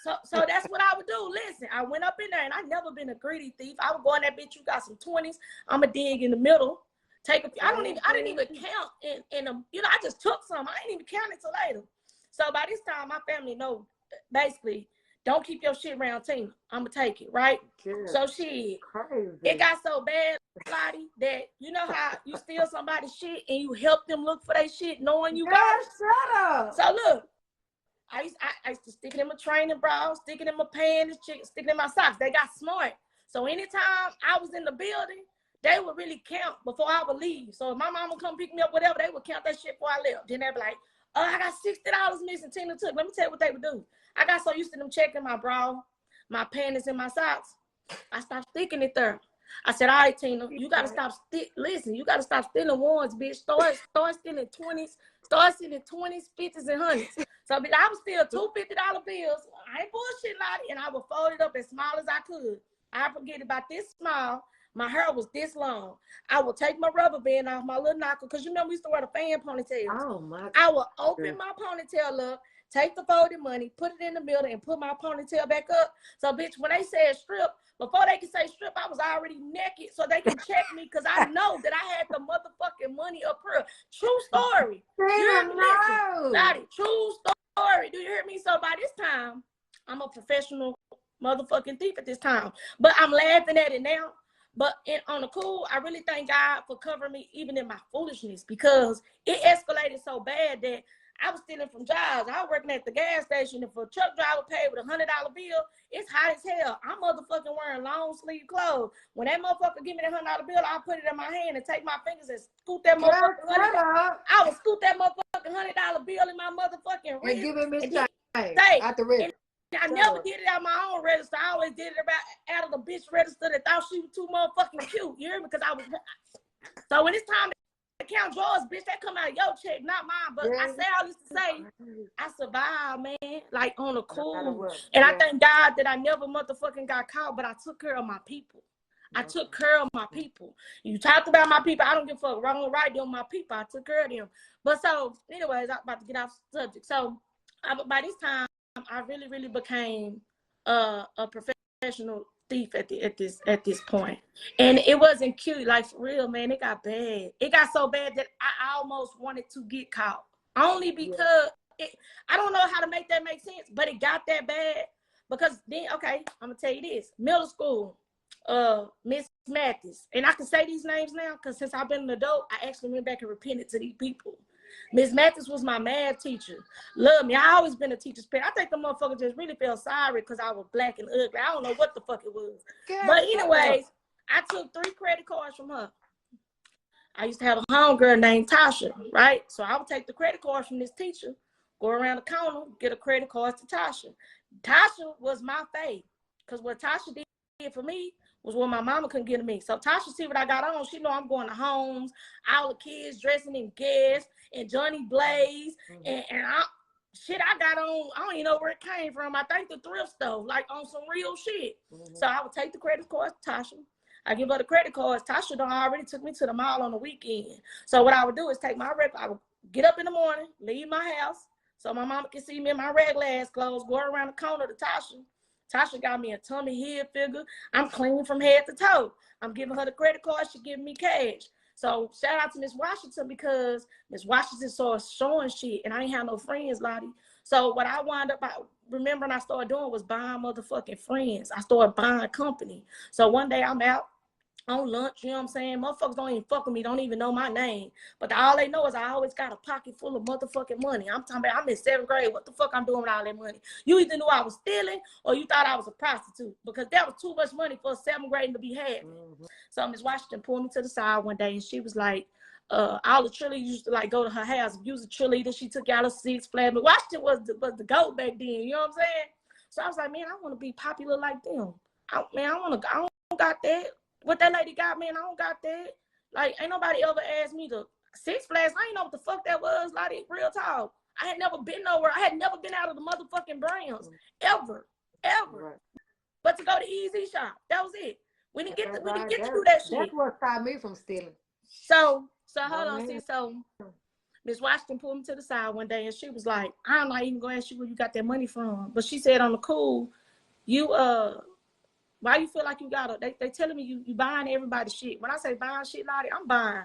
So that's what I would do. Listen, I went up in there and I never been a greedy thief. I would go in that bitch, you got some 20s, I'ma dig in the middle. I didn't even count in them. I just took some. I didn't even count it till later. So by this time, my family know, basically, don't keep your shit around Tina. I'ma take it, right? Good. So shit, it got so bad, Lottie, that you know how you steal somebody's shit and you help them look for their shit knowing you got it? Shut up. So look, I used to stick it in my training bra, stick it in my pants, stick it in my socks. They got smart. So anytime I was in the building, they would really count before I would leave. So if my mama come pick me up, whatever, they would count that shit before I left. Then they'd be like, oh, I got $60 missing, Tina took. Let me tell you what they would do. I got so used to them checking my bra, my panties, and my socks. I stopped sticking it there. I said, all right, Tina, you got to stop. Listen, you got to stop stealing ones, bitch. Start stealing 20s. Start stealing 20s, 50s, and 100s. So I was still $2 $50 bills. I ain't bullshit, Lottie. And I would fold it up as small as I could. I forget about this small. My hair was this long. I would take my rubber band off my little knocker, because we used to wear the fan ponytails. Oh, my God. I would open my ponytail up, take the folded money, put it in the middle, and put my ponytail back up. So, bitch, when they said strip, before they could say strip, I was already naked so they can check me, because I know that I had the motherfucking money up here. True story. Listen, Lottie, true story. Do you hear me? So by this time, I'm a professional motherfucking thief at this time. But I'm laughing at it now. But on the cool, I really thank God for covering me even in my foolishness, because it escalated so bad that I was stealing from jobs. I was working at the gas station, and for a truck driver paid with $100 bill, it's hot as hell. I'm motherfucking wearing long sleeve clothes. When that motherfucker give me the $100 bill, I put it in my hand and take my fingers and scoot that motherfucking $100. I would scoot that motherfucking $100 bill in my motherfucking wrist and give it Miss at the register. I never did it out my own register. I always did it out of the bitch register that thought she was too motherfucking cute. You hear me? Because I was. So when it's time to count drawers, bitch, that come out of your check, not mine. But I say all this to say, I survived, man. Like on the cool. And I thank God that I never motherfucking got caught, but I took care of my people. I took care of my people. You talked about my people. I don't give a fuck wrong or right. They're my people. I took care of them. But so, anyways, I'm about to get off the subject. So by this time, I really, really became a professional thief at this point, and it wasn't cute. Like for real, man, it got bad. It got so bad that I almost wanted to get caught, only because I don't know how to make that make sense, but it got that bad. Because then, okay, I'm gonna tell you this: middle school, Miss Mathis, and I can say these names now because since I've been an adult, I actually went back and repented to these people. Miss Mathis was my math teacher. Love me. I always been a teacher's pet. I think the motherfucker just really felt sorry because I was black and ugly. I don't know what the fuck it was. But anyways, I took 3 credit cards from her. I used to have a homegirl named Tasha, right? So I would take the credit cards from this teacher, go around the counter, get a credit card to Tasha. Tasha was my fave because what Tasha did for me was what my mama couldn't get to me. So Tasha see what I got on. She know I'm going to homes, all the kids dressing in Guess and Johnny Blaze, and I got on, I don't even know where it came from. I think the thrift store, like on some real shit. So I would take the credit cards to Tasha. I give her the credit cards. Tasha done already took me to the mall on the weekend. So what I would do is take my I would get up in the morning, leave my house, so my mama can see me in my regular ass clothes, go around the corner to Tasha. Tasha got me a Tommy Hilfiger. I'm clean from head to toe. I'm giving her the credit card. She giving me cash. So shout out to Miss Washington because Miss Washington saw us showing shit and I ain't have no friends, Lottie. So what I wound up remembering I started doing was buying motherfucking friends. I started buying company. So one day I'm out on lunch, you know what I'm saying? Motherfuckers don't even fuck with me, don't even know my name. But all they know is I always got a pocket full of motherfucking money. I'm talking about I'm in 7th grade. What the fuck I'm doing with all that money? You either knew I was stealing or you thought I was a prostitute because that was too much money for a 7th grade to be had. So Miss Washington pulled me to the side one day and she was like, all the cheerleaders used to like go to her house. If you was a cheerleader, she took you out of Six Flags. But Washington was the GOAT back then, you know what I'm saying? So I was like, man, I want to be popular like them. I don't got that. What that lady got, man, I don't got that. Like, ain't nobody ever asked me to Six Flags. I ain't know what the fuck that was. Like, real talk. I had never been nowhere. I had never been out of the motherfucking Browns. Ever. Right. But to go to Easy Shop. That was it. We didn't get to do that shit. That's what stopped me from stealing. So hold on, see. So Miss Washington pulled me to the side one day and she was like, I'm not even gonna ask you where you got that money from. But she said on the cool, you why you feel like you got they telling me you buying everybody's shit. When I say buying shit, Lottie, I'm buying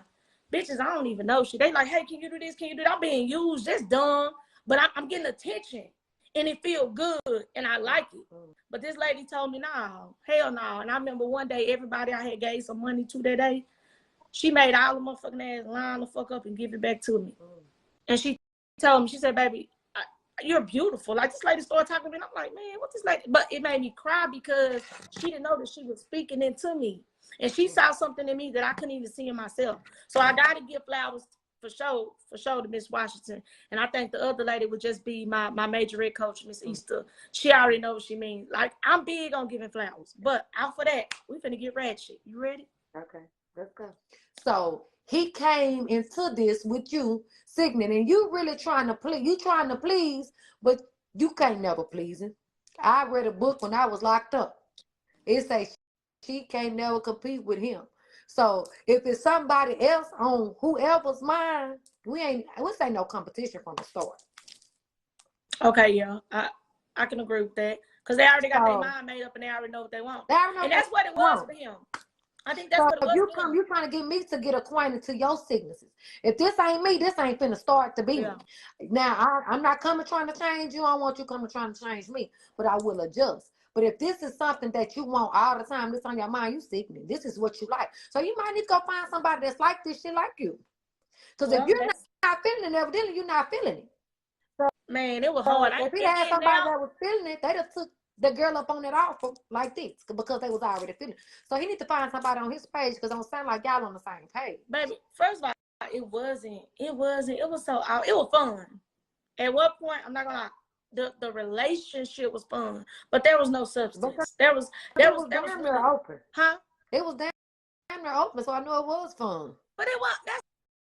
bitches I don't even know shit. They like, hey, can you do this? Can you do that? I'm being used. That's dumb. But I'm getting attention. And it feel good. And I like it. But this lady told me, no, hell no. And I remember one day, everybody I had gave some money to that day, she made all the motherfucking ass line the fuck up and give it back to me. And she told me, she said, baby, you're beautiful. Like this lady started talking to me and I'm like, man, what this lady? But it made me cry because she didn't know that she was speaking into me. And she saw something in me that I couldn't even see in myself. So I got to give flowers for sure to Miss Washington. And I think the other lady would just be my major ed coach, Miss Easter. She already knows what she means. Like, I'm big on giving flowers. But out for that, we finna get ratchet. You ready? Okay, let's go. So he came into this with you, Signet, and you really trying to please, but you can't never please him. I read a book when I was locked up. It says she can't never compete with him. So if it's somebody else on whoever's mind, we ain't no competition from the start. Okay, yeah, I can agree with that because they already got their mind made up and they already know what they want. And that's what it was for him. I think that's what it was. You trying to get me to get acquainted to your sicknesses. If this ain't me, this ain't finna start to be me. Now I'm not coming trying to change you. I don't want you coming trying to change me, but I will adjust. But if this is something that you want all the time, this on your mind, you sickening. This is what you like. So you might need to go find somebody that's like this shit like you. Because if you're not feeling it, evidently you're not feeling it. So, man, it was hard. if he had somebody that was feeling it, they'd have took the girl up on that offer like this because they was already feeling it. So he need to find somebody on his page because it don't sound like y'all on the same page. Baby, first of all, it was so out. It was fun. At what point, I'm not gonna lie, the relationship was fun, but there was no substance. There was damn near open. Huh? It was damn near open, so I knew it was fun. But it was, that's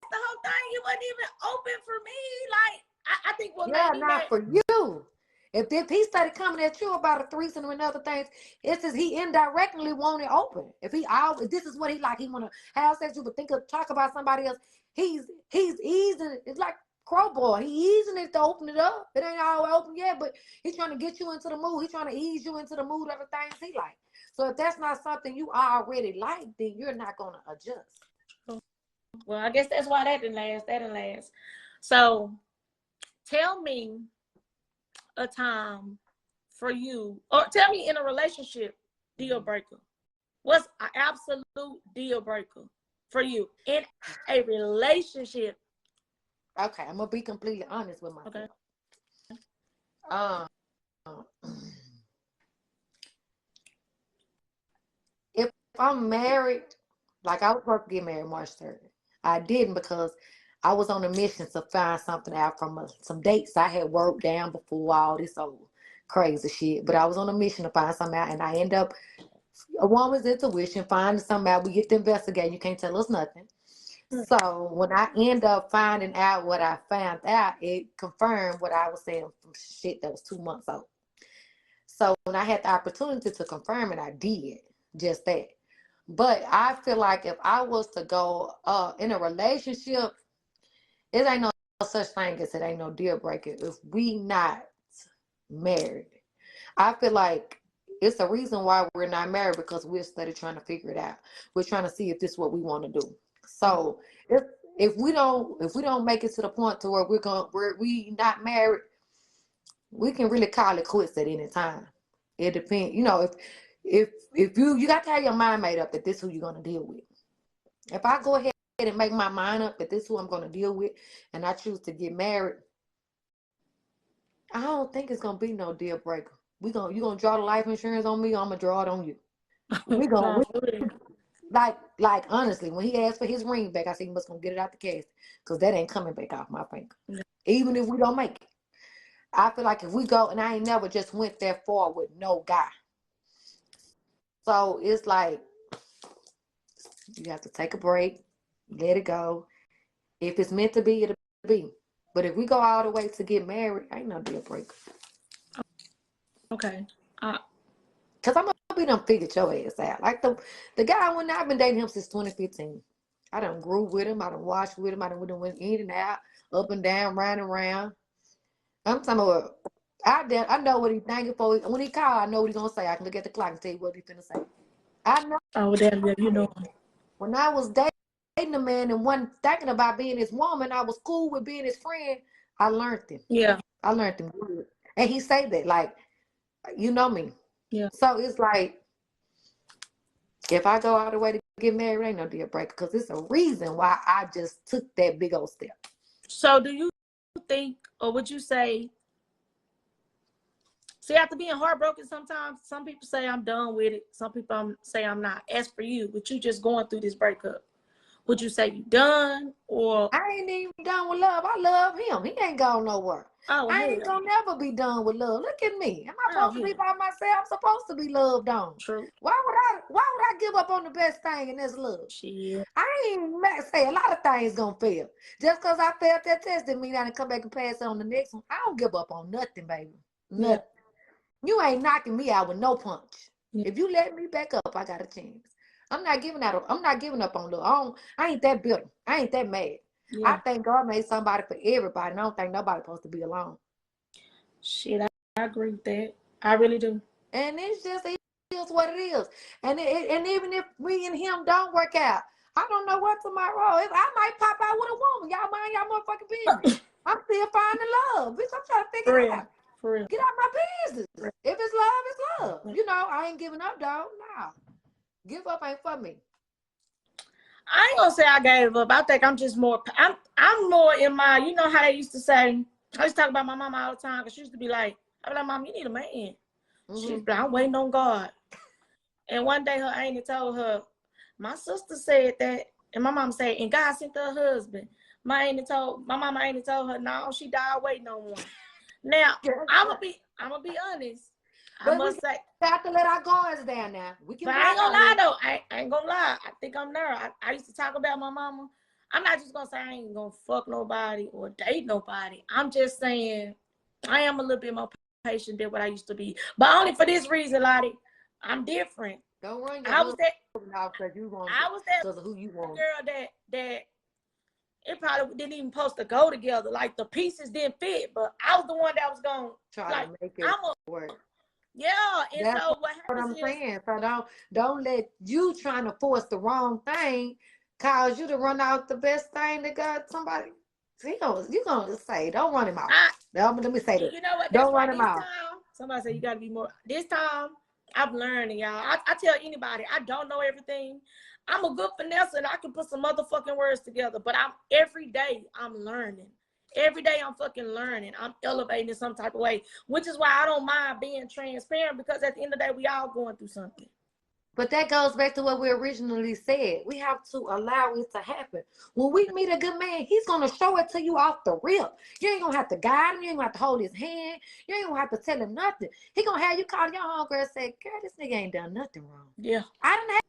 the whole thing. It wasn't even open for me. Like, I think what made me not for you. If he started coming at you about a threesome and other things, it's as he indirectly wanted open. If this is what he like, he want to have sex with, but talk about somebody else. He's easing. It's like crowbar. He easing it to open it up. It ain't all open yet, but he's trying to get you into the mood. He's trying to ease you into the mood of the things he like. So if that's not something you already like, then you're not gonna adjust. Well, I guess that's why that didn't last. So tell me a time for you, or tell me in a relationship deal breaker. What's an absolute deal breaker for you in a relationship? Okay, I'm gonna be completely honest with myself. Okay. If I'm married, like I was supposed to get married March 3rd. I didn't because I was on a mission to find something out from some dates I had worked down before all this old crazy shit. But I was on a mission to find something out, and I end up a woman's intuition, finding something out. We get to investigate. You can't tell us nothing. So when I end up finding out what I found out, it confirmed what I was saying from shit that was 2 months old. So when I had the opportunity to confirm it, I did just that. But I feel like if I was to go in a relationship, it ain't no such thing as it ain't no deal breaker if we not married. I feel like it's the reason why we're not married because we're study trying to figure it out. We're trying to see if this is what we want to do. So if we don't make it to the point to where we not married, we can really call it quits at any time. It depends, if you got to have your mind made up that this is who you're gonna deal with. If I go ahead and make my mind up that this is who I'm gonna deal with, and I choose to get married, I don't think it's gonna be no deal breaker. You gonna draw the life insurance on me, or I'm gonna draw it on you. Like honestly, when he asked for his ring back, I said he must gonna get it out the case because that ain't coming back off my finger. Even if we don't make it. I feel like if we go, and I ain't never just went that far with no guy. So it's like you have to take a break, let it go. If it's meant to be, it'll be. But if we go all the way to get married, ain't no deal breaker. Okay. Cause I'm gonna be done figured your ass out. Like the guy when I've been dating him since 2015. I done grew with him. I done watched with him. I done went in and out, up and down, round and round. I'm talking about. I know what he's thinking for. When he call, I know what he's gonna say. I can look at the clock and tell you what he's finna say. I know. Oh, damn, you know. When I was dating a man and wasn't thinking about being his woman, I was cool with being his friend. I learned him. Yeah. I learned him good. And he said that, like, you know me. Yeah. So it's like, if I go all the way to get married, ain't no deal breaker because it's a reason why I just took that big old step. So do you think, or would you say, see, after being heartbroken sometimes, some people say I'm done with it. Some people say I'm not. As for you, with you just going through this breakup, would you say you done, or? I ain't even done with love. I love him. He ain't gone nowhere. I ain't gonna never be done with love. Look at me. Am I supposed to be by myself? I'm supposed to be loved on. True. Why would I give up on the best thing and that's love? Shit. I ain't say a lot of things gonna fail. Just because I failed that test didn't mean I didn't come back and pass it on the next one. I don't give up on nothing, baby. Nothing. Yeah. You ain't knocking me out with no punch. Yeah. If you let me back up, I got a chance. I'm not giving up on love. I ain't that bitter. I ain't that mad. Yeah. I think God made somebody for everybody, and I don't think nobody's supposed to be alone. Shit, I agree with that. I really do. And it's just, it is what it is. And even if me and him don't work out, I don't know what tomorrow. If I might pop out with a woman, y'all mind y'all motherfucking business. I'm still finding love, bitch. I'm trying to figure it out. For real. Get out my business. If it's love, it's love. You know, I ain't giving up, dog. Nah. Give up ain't for me. I ain't gonna say I gave up. I think I'm just more. I'm more in my. You know how they used to say. I used to talk about my mama all the time because she used to be like, "I'm like, Mom, you need a man." Mm-hmm. She's like, "I'm waiting on God." And one day her auntie told her, "My sister said that," and my mom said, "And God sent her husband." My mama auntie told her, "No, she died waiting on one." Now I'm gonna be honest. But I must say, we have to let our guards down now. We can. But I ain't gonna lie though. I ain't gonna lie. I think I'm there. I used to talk about my mama. I'm not just gonna say I ain't gonna fuck nobody or date nobody. I'm just saying I am a little bit more patient than what I used to be. But only for this reason, Lottie. I'm different. Don't run your I was that because of who you want. Girl that it probably didn't even supposed to go together. Like the pieces didn't fit, but I was the one that was gonna try to make it work. Yeah, and that's so what happens I'm saying. So don't let you trying to force the wrong thing cause you to run out the best thing that got somebody. You gonna say, don't run him out. Let me say that. You know what? Don't run him out. Somebody said you gotta be more. This time, I'm learning, y'all. I tell anybody, I don't know everything. I'm a good finesse and I can put some motherfucking words together, but every day I'm learning. Every day I'm fucking learning. I'm elevating in some type of way, which is why I don't mind being transparent because at the end of the day, we all going through something. But that goes back to what we originally said. We have to allow it to happen. When we meet a good man, he's going to show it to you off the rip. You ain't going to have to guide him. You ain't going to have to hold his hand. You ain't going to have to tell him nothing. He going to have you call your homegirl and say, girl, this nigga ain't done nothing wrong. Yeah. I done had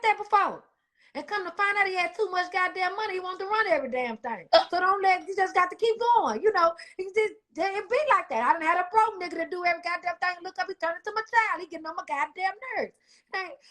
that before. And come to find out he had too much goddamn money. He wanted to run every damn thing. So you just got to keep going. You know, it be like that. I done had a broke nigga to do every goddamn thing. Look up, he turned into my child. He getting on my goddamn nerves.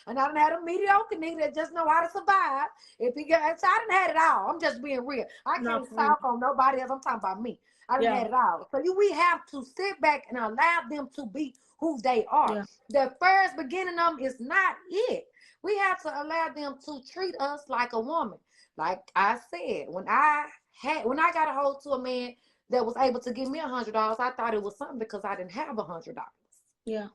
And I done had a mediocre nigga that just know how to survive. So I done had it all. I'm just being real. I can't talk on nobody else. I'm talking about me. I done had it all. So we have to sit back and allow them to be who they are. Yeah. The first beginning of them is not it. We have to allow them to treat us like a woman. Like I said, when I got a hold to a man that was able to give me $100, I thought it was something because I didn't have $100. Yeah.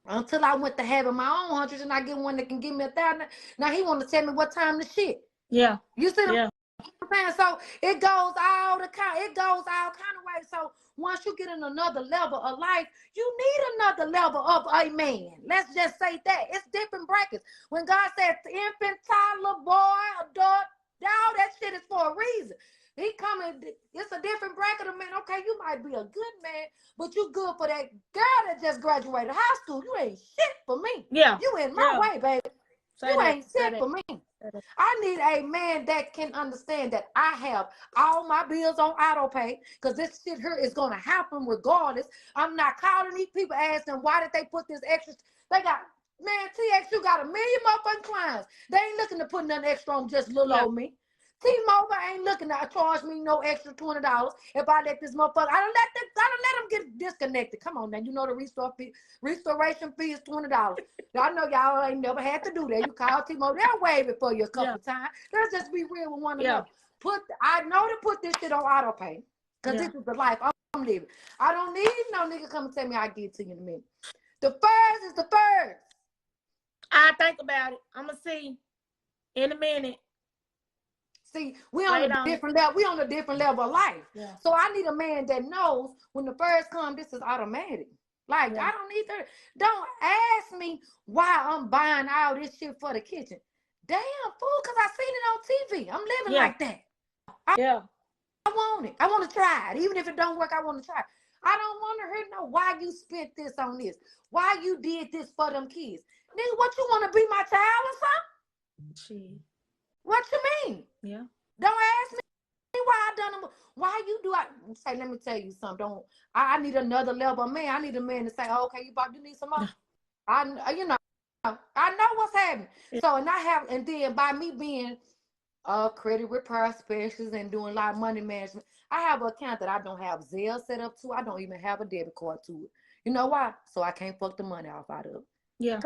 Until I went to having my own 100 and I get one that can give me 1,000. Now he want to tell me what time to shit. Yeah. You see what I'm saying? So it goes all kind of ways. So once you get in another level of life, you need another level of a man. Let's just say that. It's different brackets. When God said infant, toddler, boy, adult, all that shit is for a reason. He coming, it's a different bracket of men. Okay, you might be a good man, but you good for that girl that just graduated high school. You ain't shit for me. Yeah. You in my way, baby. You ain't shit for me. I need a man that can understand that I have all my bills on auto pay because this shit here is going to happen regardless. I'm not calling these people asking why did they put this extra. They got, man, TX, you got 1 million motherfucking clients. They ain't looking to put nothing extra on just little old me. T-Mobile ain't looking to charge me no extra $20 if I let this motherfucker. I don't let them get disconnected. Come on now, you know the restoration fee is $20. I know y'all ain't never had to do that. You call T-Mobile, they'll waive it for you a couple times. Let's just be real with one another. I know to put this shit on auto pay because this is the life I'm living. I don't need no nigga come and tell me I give it to you in a minute. The first is the first. I think about it. I'm gonna see in a minute. See, we on a different level. We on a different level of life. Yeah. So I need a man that knows when the first comes, this is automatic. Like I don't need that. Don't ask me why I'm buying all this shit for the kitchen. Damn fool, because I seen it on TV. I'm living like that. I want it. I want to try it. Even if it don't work, I want to try it. I don't want to hear why you spent this on this. Why you did this for them kids. Nigga, what you want to be my child or something? What you mean? Yeah. Don't ask me why I done them. Why you do I say, let me tell you something. I need another level of man. I need a man to say, oh, okay, you need some more. I know what's happening. Yeah. So and then by me being a credit repair specialist and doing a lot of money management, I have an account that I don't have Zelle set up to. I don't even have a debit card to it. You know why? So I can't fuck the money off out of it. Yeah.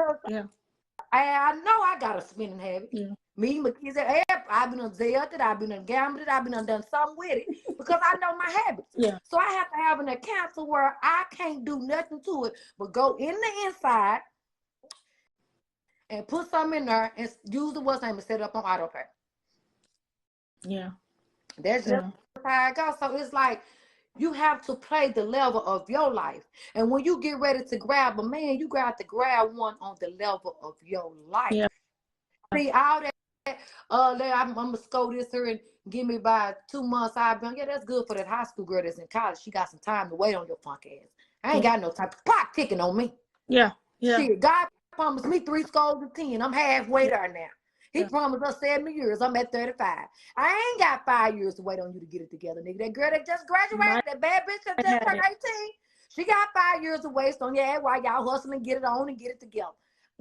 I know I got a spending habit. Yeah. Me, my kids, I've been on Zelda, I've been on gambled, I've been on done something with it because I know my habits. Yeah. So I have to have an account to where I can't do nothing to it but go in the inside and put something in there and use the what's name and set it up on auto pay. Yeah. That's just how it goes. So it's like you have to play the level of your life. And when you get ready to grab a man, you got to grab one on the level of your life. Yeah. See, all that, I'm going to score this her and give me by 2 months. I've been, yeah, that's good for that high school girl that's in college. She got some time to wait on your punk ass. I ain't got no time. Clock ticking on me. Yeah. Yeah. Shit, God promised me 3 scores of 10. I'm halfway there now. He promised us 70 years. I'm at 35. I ain't got 5 years to wait on you to get it together, nigga. That girl that just graduated, that bad bitch that just turned 18, she got 5 years to waste on your ass while y'all hustling, get it on and get it together.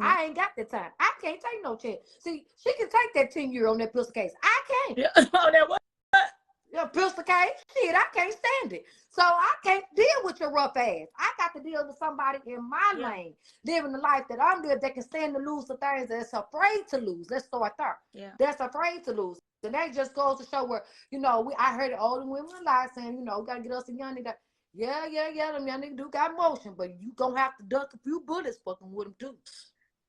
I ain't got that time. I can't take no chance. See, she can take that 10-year on that pistol case. I can't. Yeah. Oh, that what? Pistol case? Shit, I can't stand it. So I can't deal with your rough ass. I got to deal with somebody in my lane, living the life that I'm living, that can stand to lose the things that's afraid to lose. Let's start there. Yeah. That's afraid to lose. And that just goes to show where, I heard the older women lie saying, we got to get us a young nigga. Yeah, them young niggas do got motion, but you going to have to duck a few bullets fucking with them too.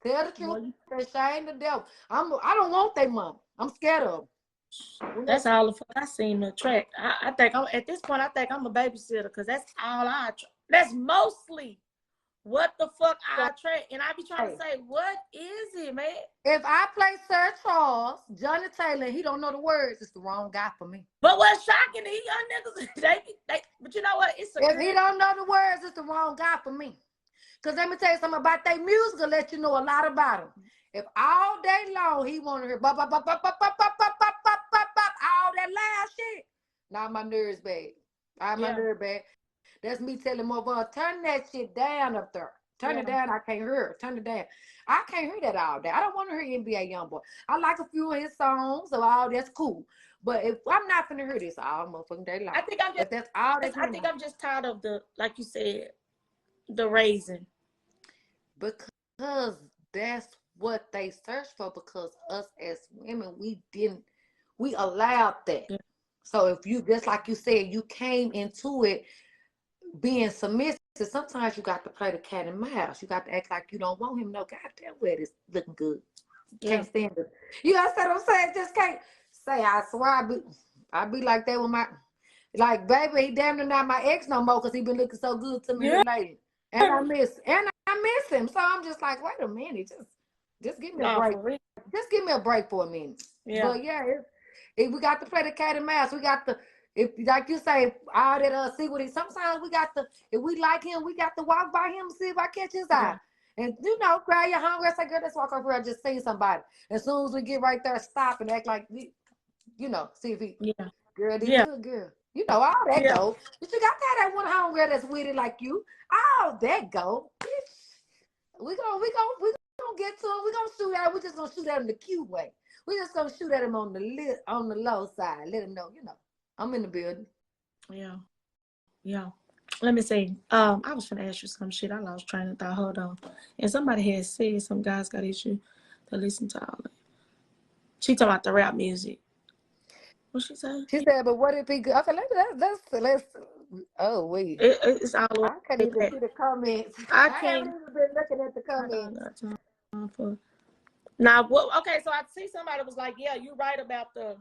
Tell the truth. They shame the devil. I don't want their money. I'm scared of them. That's all the fuck I seen the track. I think I'm at this point. I think I'm a babysitter because that's all I. That's mostly what the fuck I track, and I be trying to say, what is it, man? If I play Sir Charles, Johnny Taylor, and he don't know the words, it's the wrong guy for me. But what's shocking, these young niggas, they but you know what? If he don't know the words, it's the wrong guy for me. Because let me tell you something about their music, will let you know a lot about him. If all day long he want to hear bop, bop, bop, bop, bop, bop, bop, bop, bop, bop, bop, bop, all that loud shit, now my nerves bad. My nerves bad. That's me telling Mother, turn that shit down up there. Turn it down. I can't hear it. Turn it down. I can't hear that all day. I don't want to hear NBA Youngboy. I like a few of his songs, so all that's cool. But if I'm not gonna hear this all motherfucking day long, I think I'm just tired of the, like you said, the raising. Because that's what they search for, because us as women, we allowed that. Yeah. So if you, just like you said, you came into it being submissive, sometimes you got to play the cat and mouse. You got to act like you don't want him. No, goddamn well, it's looking good. Can't stand it. You understand what I'm saying? Just can't say, I swear I be like that with my, like, baby, he damn near not my ex no more because he been looking so good to me lately. And I miss him. So I'm just like, wait a minute, just give me a break. Just give me a break for a minute. Yeah. But yeah, if we got to play the cat and mouse, we got to, if like you say, all that see what he. Sometimes we got to, if we like him, we got to walk by him and see if I catch his eye. And grab your hunger. I say, girl, let's walk over here. I just see somebody. As soon as we get right there, stop and act like, see if he. Yeah. Girl, this good girl. All that go. But you got to have that one hunger that's with it like you. All that go. We gonna get to him. We gonna shoot at him. We just gonna shoot at him the cute way. We just gonna shoot at him on the low side. Let him know, I'm in the building. Yeah. Let me see. I was gonna ask you some shit. I lost train of thought. Hold on. And somebody had said some guys got issue to listen to all that. She talking about the rap music. What she said? She said, but what if he good? Okay, let's oh wait. It's all the way. I can't even see the comments. I haven't even been looking at the comments. Now, okay, so I see somebody was like, yeah, you're right about the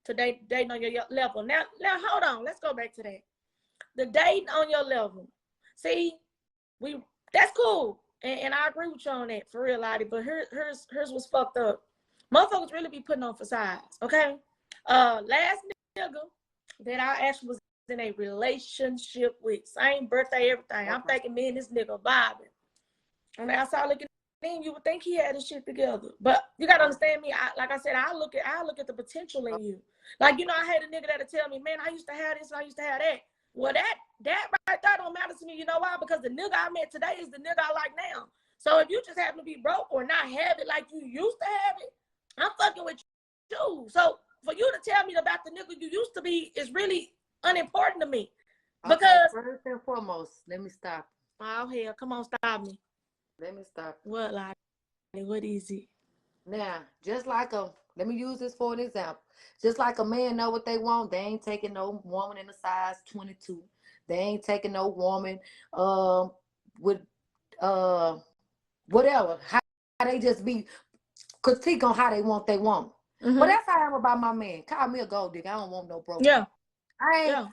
dating on your level. Now hold on, let's go back to that. The dating on your level. See, that's cool. And I agree with you on that, for real, Lottie. But here's what's fucked up. Motherfuckers really be putting on facades, okay? Last nigga that I actually was in a relationship with, same birthday, everything. I'm thinking me and this nigga vibing. And I saw looking in, you would think he had his shit together. But you gotta understand me. Like I said, I look at the potential in you. Like, I hate a nigga that'll tell me, man, I used to have this and I used to have that. Well, that right there don't matter to me. You know why? Because the nigga I met today is the nigga I like now. So if you just happen to be broke or not have it like you used to have it, I'm fucking with you. So for you to tell me about the nigga you used to be is really unimportant to me. Because first and foremost, let me stop. Oh hell, come on, stop me. Let me stop. What, like, what is it? Now, just like let me use this for an example. Just like a man know what they want, they ain't taking no woman in a size 22. They ain't taking no woman with uh whatever. How they just be critique on how they want they woman. But that's how I am about my man. Call me a gold digger. I don't want no broke. Yeah. I ain't. Yeah.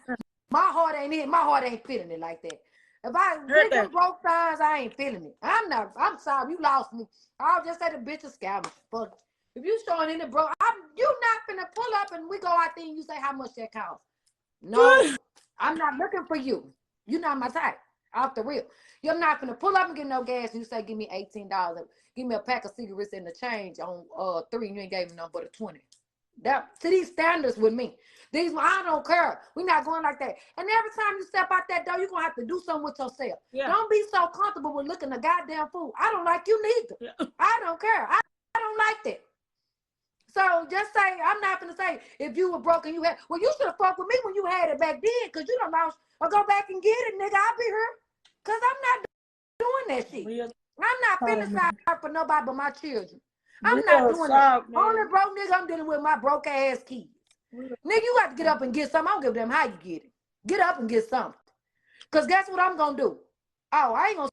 My heart ain't in. My heart ain't feeling it like that. If I Heard get them that. broke signs, I ain't feeling it. I'm not. I'm sorry. You lost me. I'll just say the bitch is scamming. But if you showing in the broke, you not finna pull up and we go out there and you say how much that costs. No, I'm not looking for you. You're not my type. Off the real. You're not gonna pull up and get no gas and you say, give me $18. Give me a pack of cigarettes and the change on 3 and you ain't gave me nothing but a 20. That to these standards with me. These I don't care. We're not going like that. And every time you step out that door, you're gonna have to do something with yourself. Yeah. Don't be so comfortable with looking a goddamn fool. I don't like you neither. Yeah. I don't care. I don't like that. So just say, I'm not gonna say if you were broken, you had well, you should have fucked with me when you had it back then, cause you don't lost or go back and get it, nigga. I'll be here. Cause I'm not doing that shit. Real I'm not talk, finna man. side for nobody but my children. I'm not Real doing that. talk, man. Only broke nigga I'm dealing with my broke ass kids. Real Nigga, you got to get up and get something. I don't give a damn how you get it. Get up and get something. Cause guess what I'm gonna do? Oh, I ain't gonna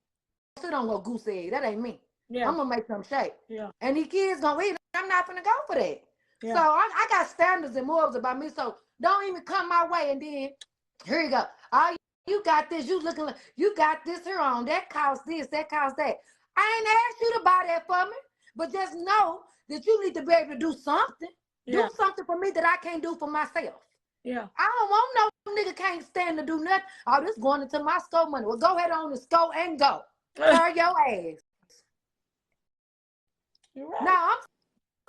sit on no goose egg. That ain't me. Yeah. I'm gonna make some shake. Yeah. And these kids gonna eat. I'm not gonna go for that. Yeah. So I got standards and morals about me. So don't even come my way. And then here you go. Oh, you got this. You looking like you got this here on. That costs this. That costs that. I ain't asked you to buy that for me. But just know that you need to be able to do something. Yeah. Do something for me that I can't do for myself. Yeah. I don't want no nigga can't stand to do nothing. Oh, this going into my score money. Well, go ahead on and score and go. Carry your ass. You're right. Now I'm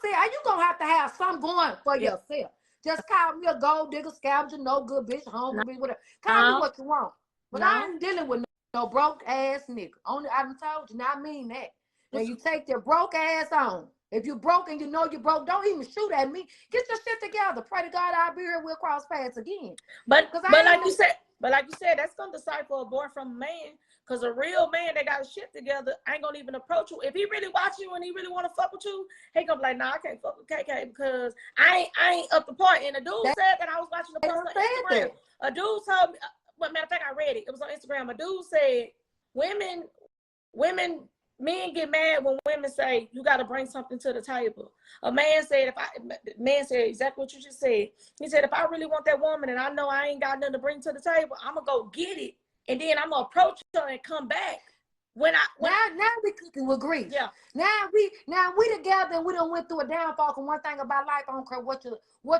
saying you gonna have to have something going for Yeah. yourself. Just call me a gold digger, scavenger, no good bitch, hungry bitch, whatever. Call me what you want. But I ain't dealing with no broke ass nigga. Only I done told you. Now I mean that. Now you take your broke ass on. If you broke and you know you broke, don't even shoot at me. Get your shit together. Pray to God I'll be here. We'll cross paths again. But like you said, that's gonna decipher a boy from a man. Cause a real man that got his shit together ain't gonna even approach you. If he really watch you and he really wanna fuck with you, he gonna be like, nah, I can't fuck with KK because I ain't up the part. And a dude said that I was watching the post on Instagram. A dude told me, matter of fact, I read it. It was on Instagram. A dude said, men get mad when women say you got to bring something to the table. A man said, man said exactly what you just said. He said, if I really want that woman and I know I ain't got nothing to bring to the table, I'm gonna go get it, and then I'm gonna approach her and come back. Now we cooking with grief. Yeah. Now we together and we done went through a downfall. And one thing about life, I don't care what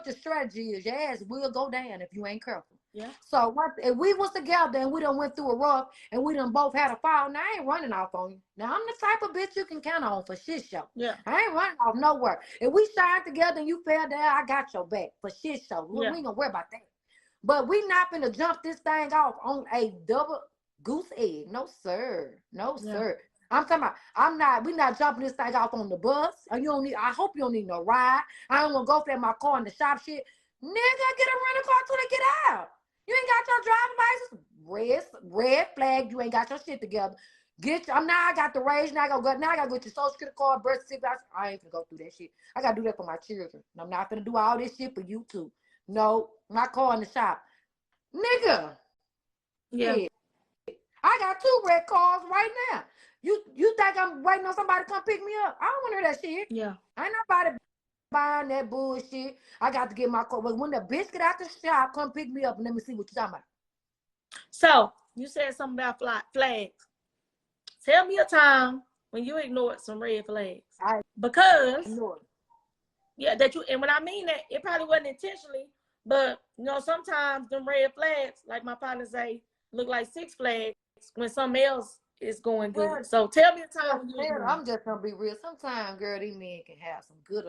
your strategy is, your ass will go down if you ain't careful. Yeah. So if we was together and we done went through a rough and we done both had a fall, now I ain't running off on you. Now I'm the type of bitch you can count on for shit show. Yeah. I ain't running off nowhere. If we shine together and you fell down, I got your back for shit show. Yeah. We ain't gonna worry about that. But we not gonna jump this thing off on a double goose egg. No, sir. No, sir. I'm talking about, we're not jumping this thing off on the bus. I hope you don't need no ride. I don't want to go for my car in the shop shit. Nigga, get a rental car till they get out. You ain't got your driving license. Red flag. You ain't got your shit together. I got the rage. Now I gotta go get your social security card, birth certificate. I ain't gonna go through that shit. I gotta do that for my children. I'm not gonna do all this shit for you too. No, my car in the shop. Nigga. Yeah. I got 2 red cars right now. You think I'm waiting on somebody to come pick me up? I don't want to hear that shit. Yeah. Ain't nobody buying that bullshit. I got to get my car. But when the bitch get out the shop, come pick me up and let me see what you're talking about. So you said something about flags. Tell me a time when you ignored some red flags. Because and when I mean that, it probably wasn't intentionally, but sometimes them red flags, like my partner say, look like 6 flags when something else is going good. Well, so tell me a time when you ignored. I'm just gonna be real. Sometimes, girl, these men can have some good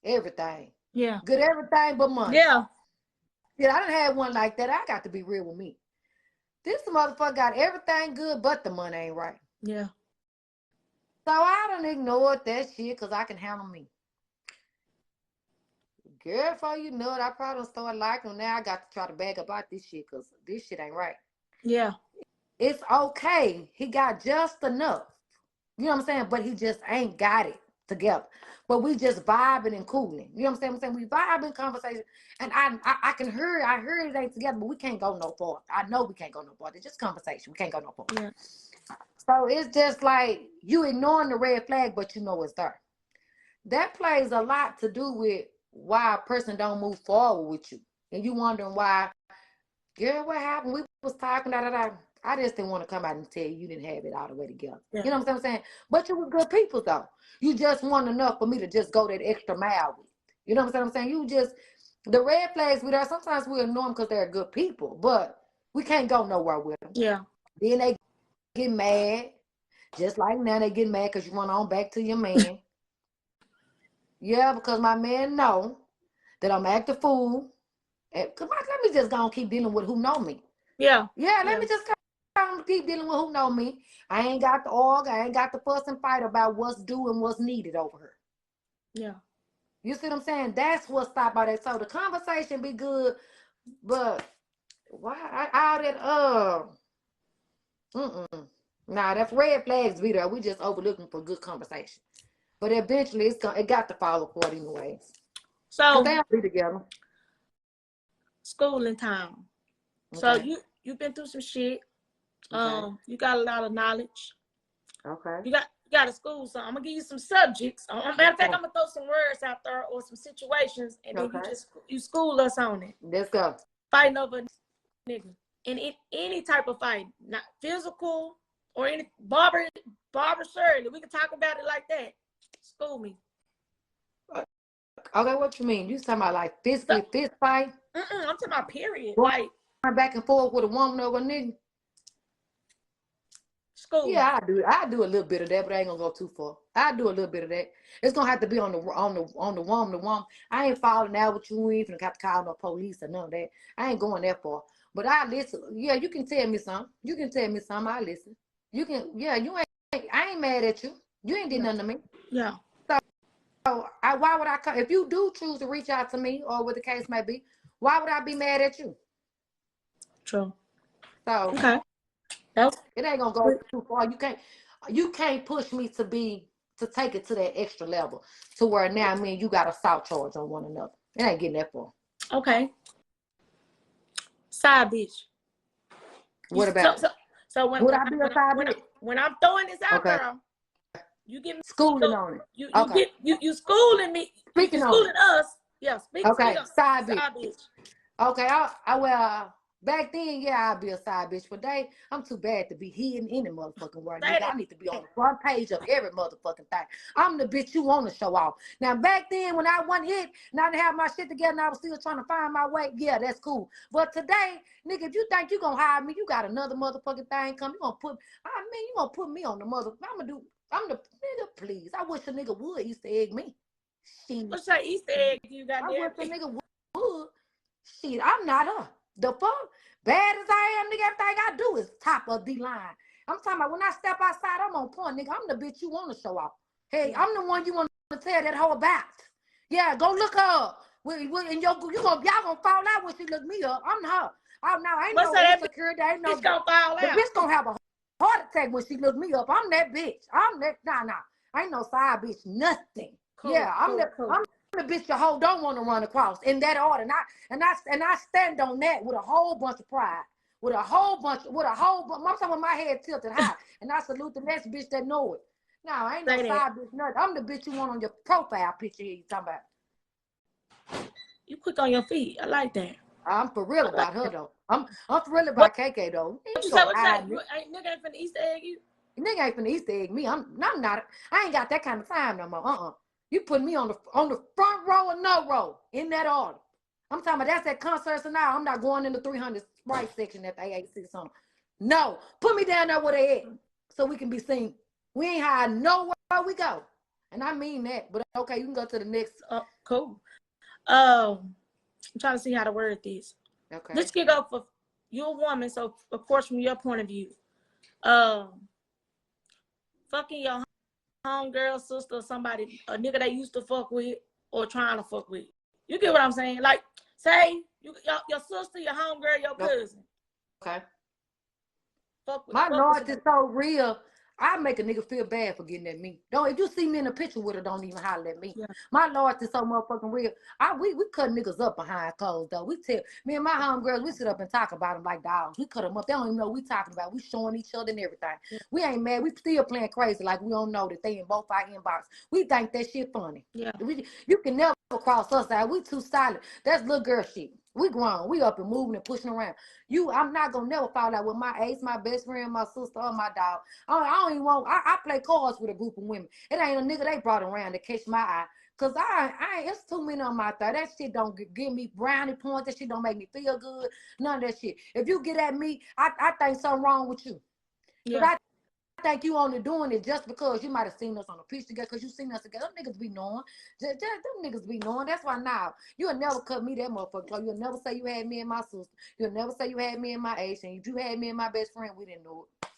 everything. Yeah. Good everything but money. Yeah. Yeah, I done had one like that. I got to be real with me. This motherfucker got everything good, but the money ain't right. Yeah. So I done ignored that shit because I can handle me. Girl, before you know it, I probably started liking him. Now I got to try to bag about this shit because this shit ain't right. Yeah. It's okay. He got just enough. You know what I'm saying? But he just ain't got it. together. But we just vibing and cooling. You know what I'm saying? We vibing conversation. And I can hear, I heard it ain't together, but we can't go no far. I know we can't go no far. It's just conversation. We can't go no far. Yeah. So it's just like you ignoring the red flag, but you know it's there. That plays a lot to do with why a person don't move forward with you. And you wondering why, girl, what happened? We was talking, da, da, da. I just didn't want to come out and tell you didn't have it all the way together. Yeah. You know what I'm saying? But you were good people, though. You just want enough for me to just go that extra mile with. You know what I'm saying? You just, the red flags with us, sometimes we ignore them because they're good people, but we can't go nowhere with them. Yeah. Then they get mad, just like now they get mad because you run on back to your man. Yeah, because my man know that I'm acting fool. Let me just go and keep dealing with who know me. Yeah. Let me just keep dealing with who know me. I ain't got the argue. I ain't got the fuss and fight about what's due and what's needed over her. Yeah. You see what I'm saying? That's what stopped by that. So the conversation be good, but why all that nah, that's red flags be there. We just overlooking for good conversation. But eventually it got to fall apart anyways. So they'll be together. Schooling time. Okay. So you've been through some shit. Okay. You got a lot of knowledge. Okay. You got to school, so I'm gonna give you some subjects. Matter of fact, I'm gonna throw some words out there or some situations, and then you school us on it. Let's go. Fighting over nigga. In any type of fight, not physical or any Barbara Shirley. We can talk about it like that. School me. Okay, what you mean? You talking about like physically fist fight? I'm talking about period. Like back and forth with a woman or a nigga. School. Yeah, I do a little bit of that, but I ain't gonna go too far. I do a little bit of that. It's gonna have to be on the woman. The woman. I ain't falling out with you. We ain't finna have to call no police or none of that. I ain't going that far. But I listen. Yeah, you can tell me something. You can tell me something. I listen. You can. Yeah, you ain't. I ain't mad at you. You ain't did nothing to me. Yeah. So why would I come? If you do choose to reach out to me or what the case may be, why would I be mad at you? True. So okay. It ain't gonna go too far. You can't push me to take it to that extra level to where now me and you got a assault charge on one another. It ain't getting that far. Okay. Side bitch. What about so when would I be a side bitch? When I'm throwing this out there, you give me schooling on it. You schooling me. Speaking you schooling us. Yeah, okay. Side bitch. Okay, I back then, yeah, I'd be a side bitch. But I'm too bad to be hidden in the motherfucking world. Nigga, I need to be on the front page of every motherfucking thing. I'm the bitch you want to show off. Now, back then, when I wasn't hit and I didn't have my shit together and I was still trying to find my way, yeah, that's cool. But today, nigga, if you think you gonna hire me, you got another motherfucking thing come. You gonna put me on the I'm the nigga, please. I wish a nigga would Easter egg me. What's that Easter egg you got there? I wish a nigga would. Shit, I'm not her. The fuck? Bad as I am, nigga, everything I do is top of the line. I'm talking about when I step outside, I'm on point, nigga. I'm the bitch you want to show off. Hey, I'm the one you want to tell that hoe about. Yeah, go look her up. And y'all gonna fall out when she look me up. I'm her. I ain't no insecurity. Ain't no bitch gonna fall out. The bitch gonna have a heart attack when she look me up. I'm that bitch. I'm that. Nah. I ain't no side bitch. Nothing. Cool, yeah, I'm the bitch your hoe don't want to run across in that order. And I stand on that with a whole bunch of pride. I'm talking with my head tilted high. And I salute the next bitch that know it. No, I ain't no side bitch nothing. I'm the bitch you want on your profile picture here you talking about. You quick on your feet. I like that. I'm for real about her though. I'm for real about KK though. What you say? Nigga ain't finna Easter egg you? Nigga ain't finna Easter egg me. I'm not. I ain't got that kind of time no more. You put me on the front row or no row in that order. I'm talking about that's that concert scenario. I'm not going in the 300 Sprite section at the AAC something. No, put me down there where they at so we can be seen. We ain't hiding nowhere we go. And I mean that. But okay, you can go to the next. Cool. I'm trying to see how to word this. Okay. Let's get up for you're a woman, so of course from your point of view, fucking your homegirl, sister, or somebody, a nigga they used to fuck with or trying to fuck with. You get what I'm saying? Like, say your sister, your homegirl, your cousin. Okay. Fuck with. My Lord is so real. I make a nigga feel bad for getting at me. Don't if you see me in a picture with her, don't even holler at me. Yeah. My Lord is so motherfucking real. We cut niggas up behind clothes though. We tell me and my homegirls, we sit up and talk about them like dogs. We cut them up. They don't even know what we talking about. We showing each other and everything. Yeah. We ain't mad. We still playing crazy like we don't know that they in both our inbox. We think that shit funny. Yeah. You can never cross us out. We too silent. That's little girl shit. We grown. We up and moving and pushing around. I'm not gonna never fall out with my ace, my best friend, my sister, or my dog. I don't even want. I play cards with a group of women. It ain't a nigga they brought around to catch my eye. Cause it's too many on my thigh. That shit don't give me brownie points. That shit don't make me feel good. None of that shit. If you get at me, I think something wrong with you. Yeah. Cause I think you only doing it just because you might have seen us on a piece together, because you seen us together. Them niggas be knowing. Them niggas be knowing. That's why now, you'll never cut me that motherfucker. You'll never say you had me and my sister. You'll never say you had me and my age. And if you had me and my best friend, we didn't know it.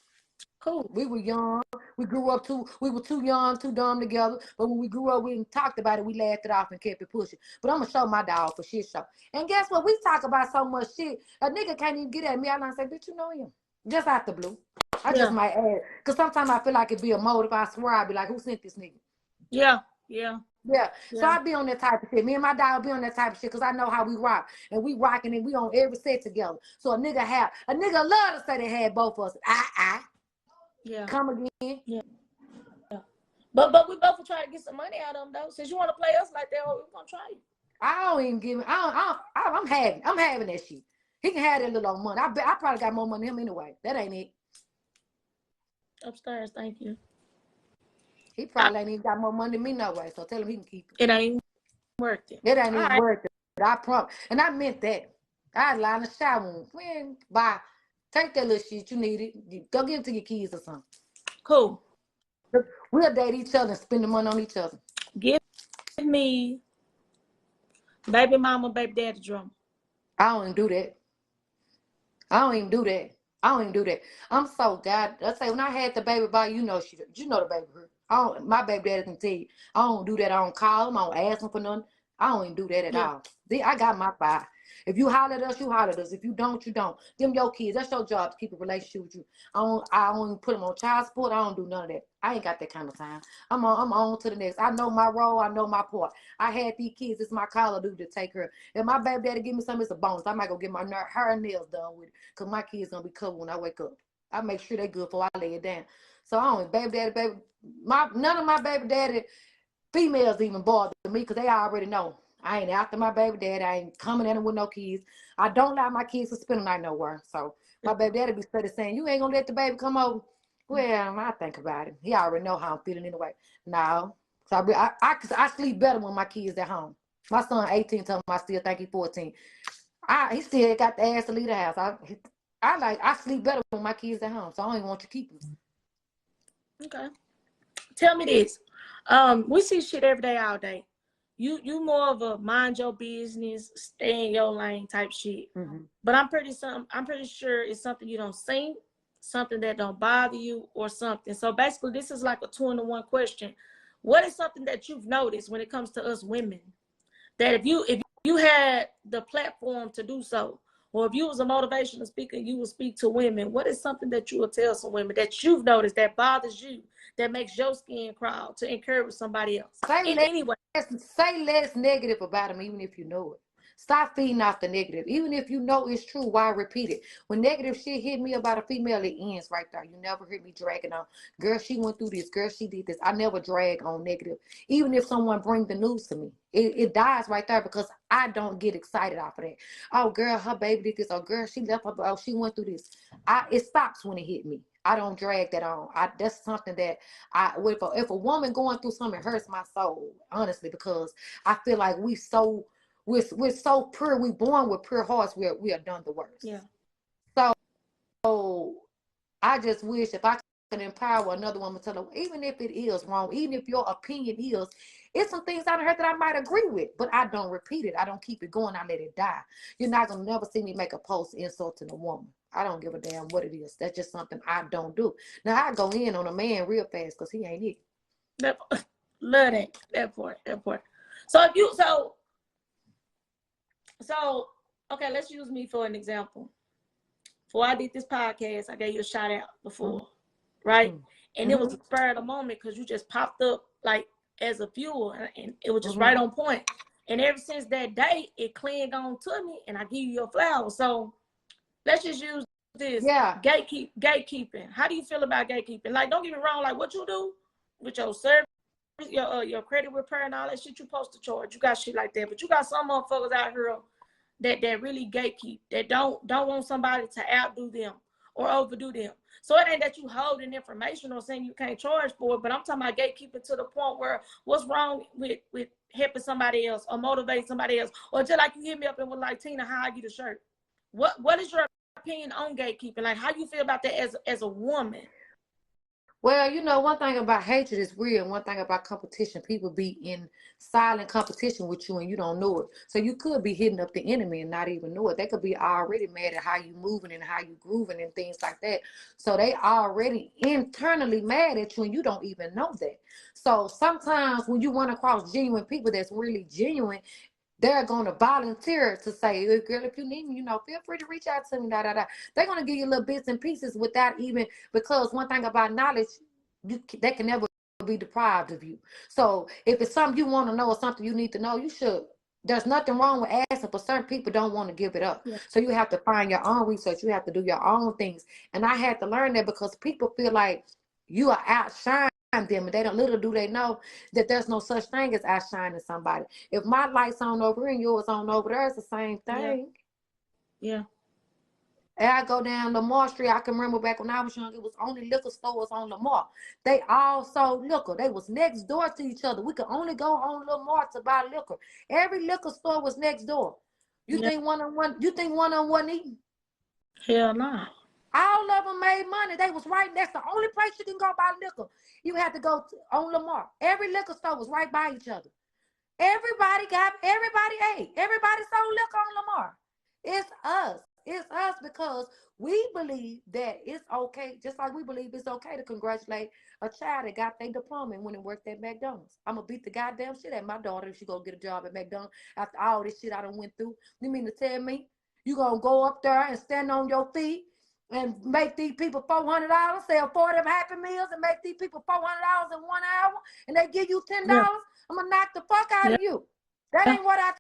Cool. We were young. We grew up we were too young, too dumb together. But when we grew up, we talked about it. We laughed it off and kept it pushing. But I'm going to show my dog for shit show. And guess what? We talk about so much shit. A nigga can't even get at me. I'm not say, bitch, you know him. Just out the blue. I just might add. Because sometimes I feel like it'd be a motive. I swear I'd be like, who sent this nigga? Yeah. Yeah. Yeah. So I be on that type of shit. Me and my dog be on that type of shit because I know how we rock. And we rocking and we on every set together. So a nigga love to say they had both of us. Yeah. Come again. Yeah. But we both will try to get some money out of them though. Since you want to play us like that, we're gonna try you. I don't even give him. I'm having that shit. He can have that little old money. I probably got more money than him anyway. That ain't it. Upstairs, thank you. He probably ain't even got more money than me no way. So tell him he can keep it. It ain't worth it. It ain't even worth it. I promise. And I meant that. I line the shower. Man, bye. Take that little shit. You need it. Go give it to your kids or something. Cool. We'll date each other and spend the money on each other. Give me baby mama, baby daddy drum. I don't even do that. I don't even do that. I'm so God. I say when I had the baby by, you know the baby hurt. My baby daddy can tell you. I don't do that. I don't call him. I don't ask him for nothing. I don't even do that at all. See, I got my five. If you holler at us, you holler at us. If you don't, you don't. Them your kids. That's your job to keep a relationship with you. I don't put them on child support. I don't do none of that. I ain't got that kind of time. I'm on to the next. I know my role. I know my part. I had these kids. It's my call to do to take her. If my baby daddy give me something, it's a bonus. I might go get my hair and nails done with it because my kids gonna be covered when I wake up. I make sure they good before I lay it down. So I don't none of my baby daddy females even bother me because they already know. I ain't after my baby daddy. I ain't coming at him with no kids. I don't allow my kids to spend the night nowhere. So my baby daddy be steady saying, you ain't gonna let the baby come over. Well, I think about it. He already know how I'm feeling anyway. No. So I sleep better when my kids at home. My son 18 told him I still think he's 14. He still got the ass to leave the house. I sleep better when my kids at home. So I don't even want you to keep them. Okay. Tell me this. We see shit every day, all day. You more of a mind your business, stay in your lane type shit. Mm-hmm. But I'm pretty sure it's something you don't see, something that don't bother you, or something. So basically, this is like a 2-in-1 question. What is something that you've noticed when it comes to us women that if you had the platform to do so, or if you was a motivational speaker, you would speak to women? What is something that you would tell some women that you've noticed that bothers you, that makes your skin crawl, to encourage somebody else? Say less negative about them, even if you know it. Stop feeding off the negative. Even if you know it's true, why repeat it? When negative shit hit me about a female, it ends right there. You never heard me dragging on, girl, she went through this, girl, she did this. I never drag on negative. Even if someone bring the news to me, it dies right there because I don't get excited off of that. Oh, girl, her baby did this. Oh, girl, she left her. Oh, she went through this. It stops when it hit me. I don't drag that on. That's something that if a woman going through something, it hurts my soul, honestly, because I feel like we're so pure. We born with pure hearts. We are done the worst. Yeah. So I just wish if I could empower another woman to tell her, even if it is wrong, even if your opinion is, it's some things out of her that I might agree with, but I don't repeat it. I don't keep it going. I let it die. You're not gonna never see me make a post insulting a woman. I don't give a damn what it is. That's just something I don't do. Now I go in on a man real fast because he ain't it. Love that part. So okay, let's use me for an example. Before I did this podcast, I gave you a shout out before. right? And it was a spur of the moment because you just popped up like as a fuel, and it was just right on point. And ever since that day, it clinged on to me, and I give you your flowers. So let's just use this gatekeeping. How do you feel about gatekeeping? Like, don't get me wrong, like what you do with your service, your credit repair and all that shit you supposed to charge. You got shit like that, but you got some motherfuckers out here that really gatekeep, that don't want somebody to outdo them or overdo them. So it ain't that you holding information or saying you can't charge for it, but I'm talking about gatekeeping to the point where what's wrong with helping somebody else or motivating somebody else, or just like you hit me up and was like, Tina, how I get a shirt? What is your opinion on gatekeeping? Like, how you feel about that as a woman? Well, you know, one thing about hatred is real. One thing about competition, people be in silent competition with you and you don't know it. So you could be hitting up the enemy and not even know it. They could be already mad at how you moving and how you grooving and things like that. So they already internally mad at you and you don't even know that. So sometimes when you run across genuine people that's really genuine, they're going to volunteer to say, hey, girl, if you need me, you know, feel free to reach out to me, da, da, da. They're going to give you little bits and pieces without even, because one thing about knowledge, they can never be deprived of you. So if it's something you want to know or something you need to know, you should. There's nothing wrong with asking, but certain people don't want to give it up. Yeah. So you have to find your own research. You have to do your own things. And I had to learn that because people feel like you are outshining them, and they don't, little do they know that there's no such thing as outshining somebody. If my light's on over here and yours on over there, it's the same thing. Yeah. And I go down Lamar Street. I can remember back when I was young, it was only liquor stores on Lamar. They all sold liquor. They was next door to each other. We could only go on Lamar to buy liquor. Every liquor store was next door. You think one on one? You think one on one eating? Hell no. All of them made money. They was right. That's the only place you can go buy liquor. You had to go on Lamar. Every liquor store was right by each other. Everybody ate. Everybody sold liquor on Lamar. It's us. It's us because we believe that it's okay, just like we believe it's okay to congratulate a child that got their diploma and went and worked at McDonald's. I'm going to beat the goddamn shit at my daughter if she go get a job at McDonald's after all this shit I done went through. You mean to tell me you going to go up there and stand on your feet and make these people $400, sell 40 Happy Meals and make these people $400 in 1 hour and they give you $10? Yeah. I'm going to knock the fuck out of you. That ain't what I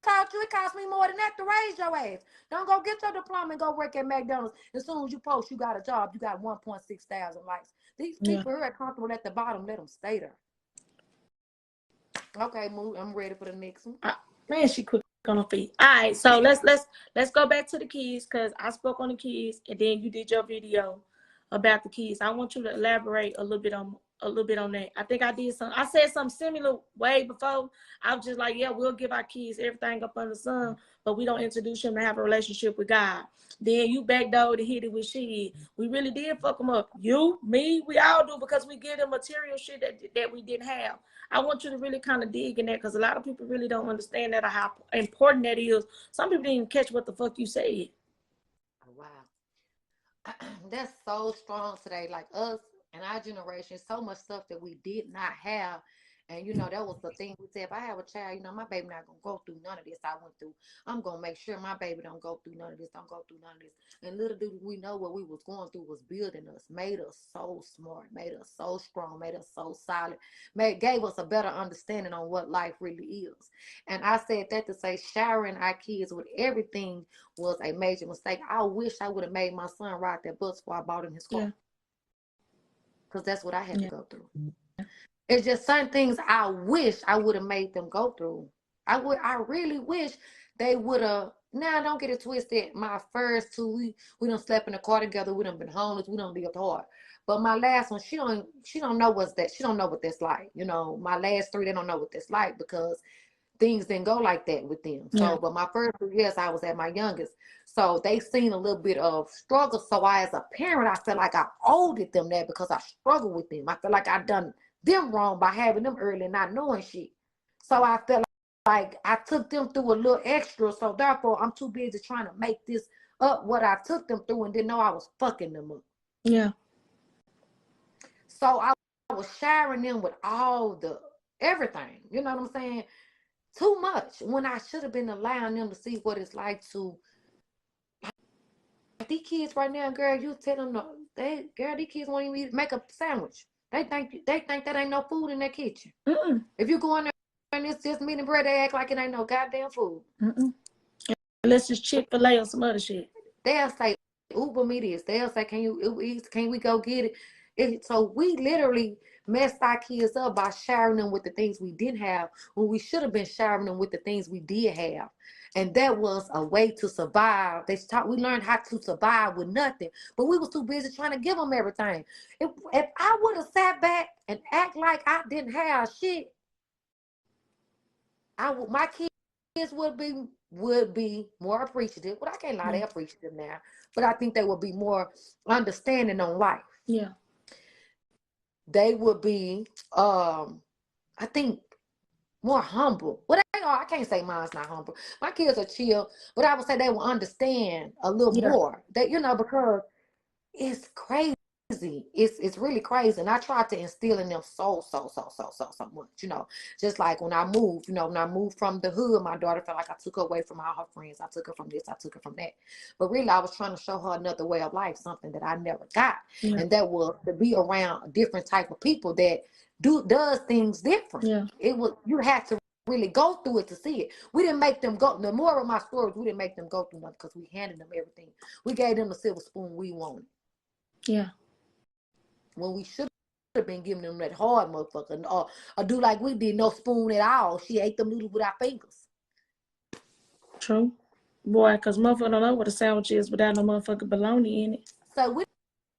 taught you. It cost me more than that to raise your ass. Don't go get your diploma and go work at McDonald's. As soon as you post, you got a job. You got 1.6 thousand likes. These people who are comfortable at the bottom, let them stay there. Okay, move. I'm ready for the next one. Man, she quick on her feet. All right, so let's go back to the kids because I spoke on the kids and then you did your video about the kids. I want you to elaborate a little bit on that. I think I said something similar way before. I was just like, yeah, we'll give our kids everything up under the sun, but we don't introduce them to have a relationship with God. Then you backdoor to hit it with shit. We really did fuck them up. You, me, we all do because we give them material shit that we didn't have. I want you to really kind of dig in that because a lot of people really don't understand that or how important that is. Some people didn't even catch what the fuck you said. Oh, wow. That's so strong today. Like us and our generation, so much stuff that we did not have. And you know, that was the thing we said. If I have a child, you know, my baby not gonna go through none of this I went through. I'm gonna make sure my baby don't go through none of this. Don't go through none of this. And little do we know what we was going through was building us, made us so smart, made us so strong, made us so solid, gave us a better understanding on what life really is. And I said that to say showering our kids with everything was a major mistake. I wish I would have made my son ride that bus before I bought him his car. Because that's what I had to go through. It's just certain things I wish I would have made them go through. I really wish they would have. Now, don't get it twisted. My first two, we done slept in the car together. We done been homeless. We done lived hard. But my last one, she don't know what's that. She don't know what that's like. You know, my last three, they don't know what that's like because things didn't go like that with them. So, but my first 2 years, I was at my youngest. So they seen a little bit of struggle. So as a parent, I felt like I owed it them that because I struggled with them. I feel like I done them wrong by having them early and not knowing shit. So I felt like I took them through a little extra. So therefore, I'm too busy trying to make this up what I took them through and didn't know I was fucking them up. Yeah. So I was sharing them with all the everything. You know what I'm saying? Too much when I should have been allowing them to see what it's like to these kids right now, girl, you tell them no, these kids won't even make a sandwich. They think that ain't no food in their kitchen. If you go in there and it's just meat and bread, they act like it ain't no goddamn food. Unless it's Chick-fil-A or some other shit. They'll say, Uber me this. They'll say, can we go get it? So we literally messed our kids up by showering them with the things we didn't have when we should have been showering them with the things we did have. And that was a way to survive. We learned how to survive with nothing, but we was too busy trying to give them everything. If I would have sat back and act like I didn't have shit, my kids would be more appreciative. But I can't lie, they're appreciative now. But I think they would be more understanding on life. Yeah. They would be, I think, more humble. Well, they are. I can't say mine's not humble. My kids are chill, but I would say they will understand a little more. That because it's crazy. It's really crazy, and I try to instill in them so much. Just like when I moved. When I moved from the hood, my daughter felt like I took her away from all her friends. I took her from this. I took her from that. But really, I was trying to show her another way of life, something that I never got, and that was to be around a different type of people that does things different. You had to really go through it to see it. We didn't make them go. The moral of my story is we didn't make them go through nothing because we handed them everything. We gave them the silver spoon we wanted. Yeah. When we should have been giving them that hard motherfucker, or do like we did, no spoon at all. She ate them noodles with our fingers. True. Boy, because motherfucker don't know what a sandwich is without no motherfucking bologna in it. So we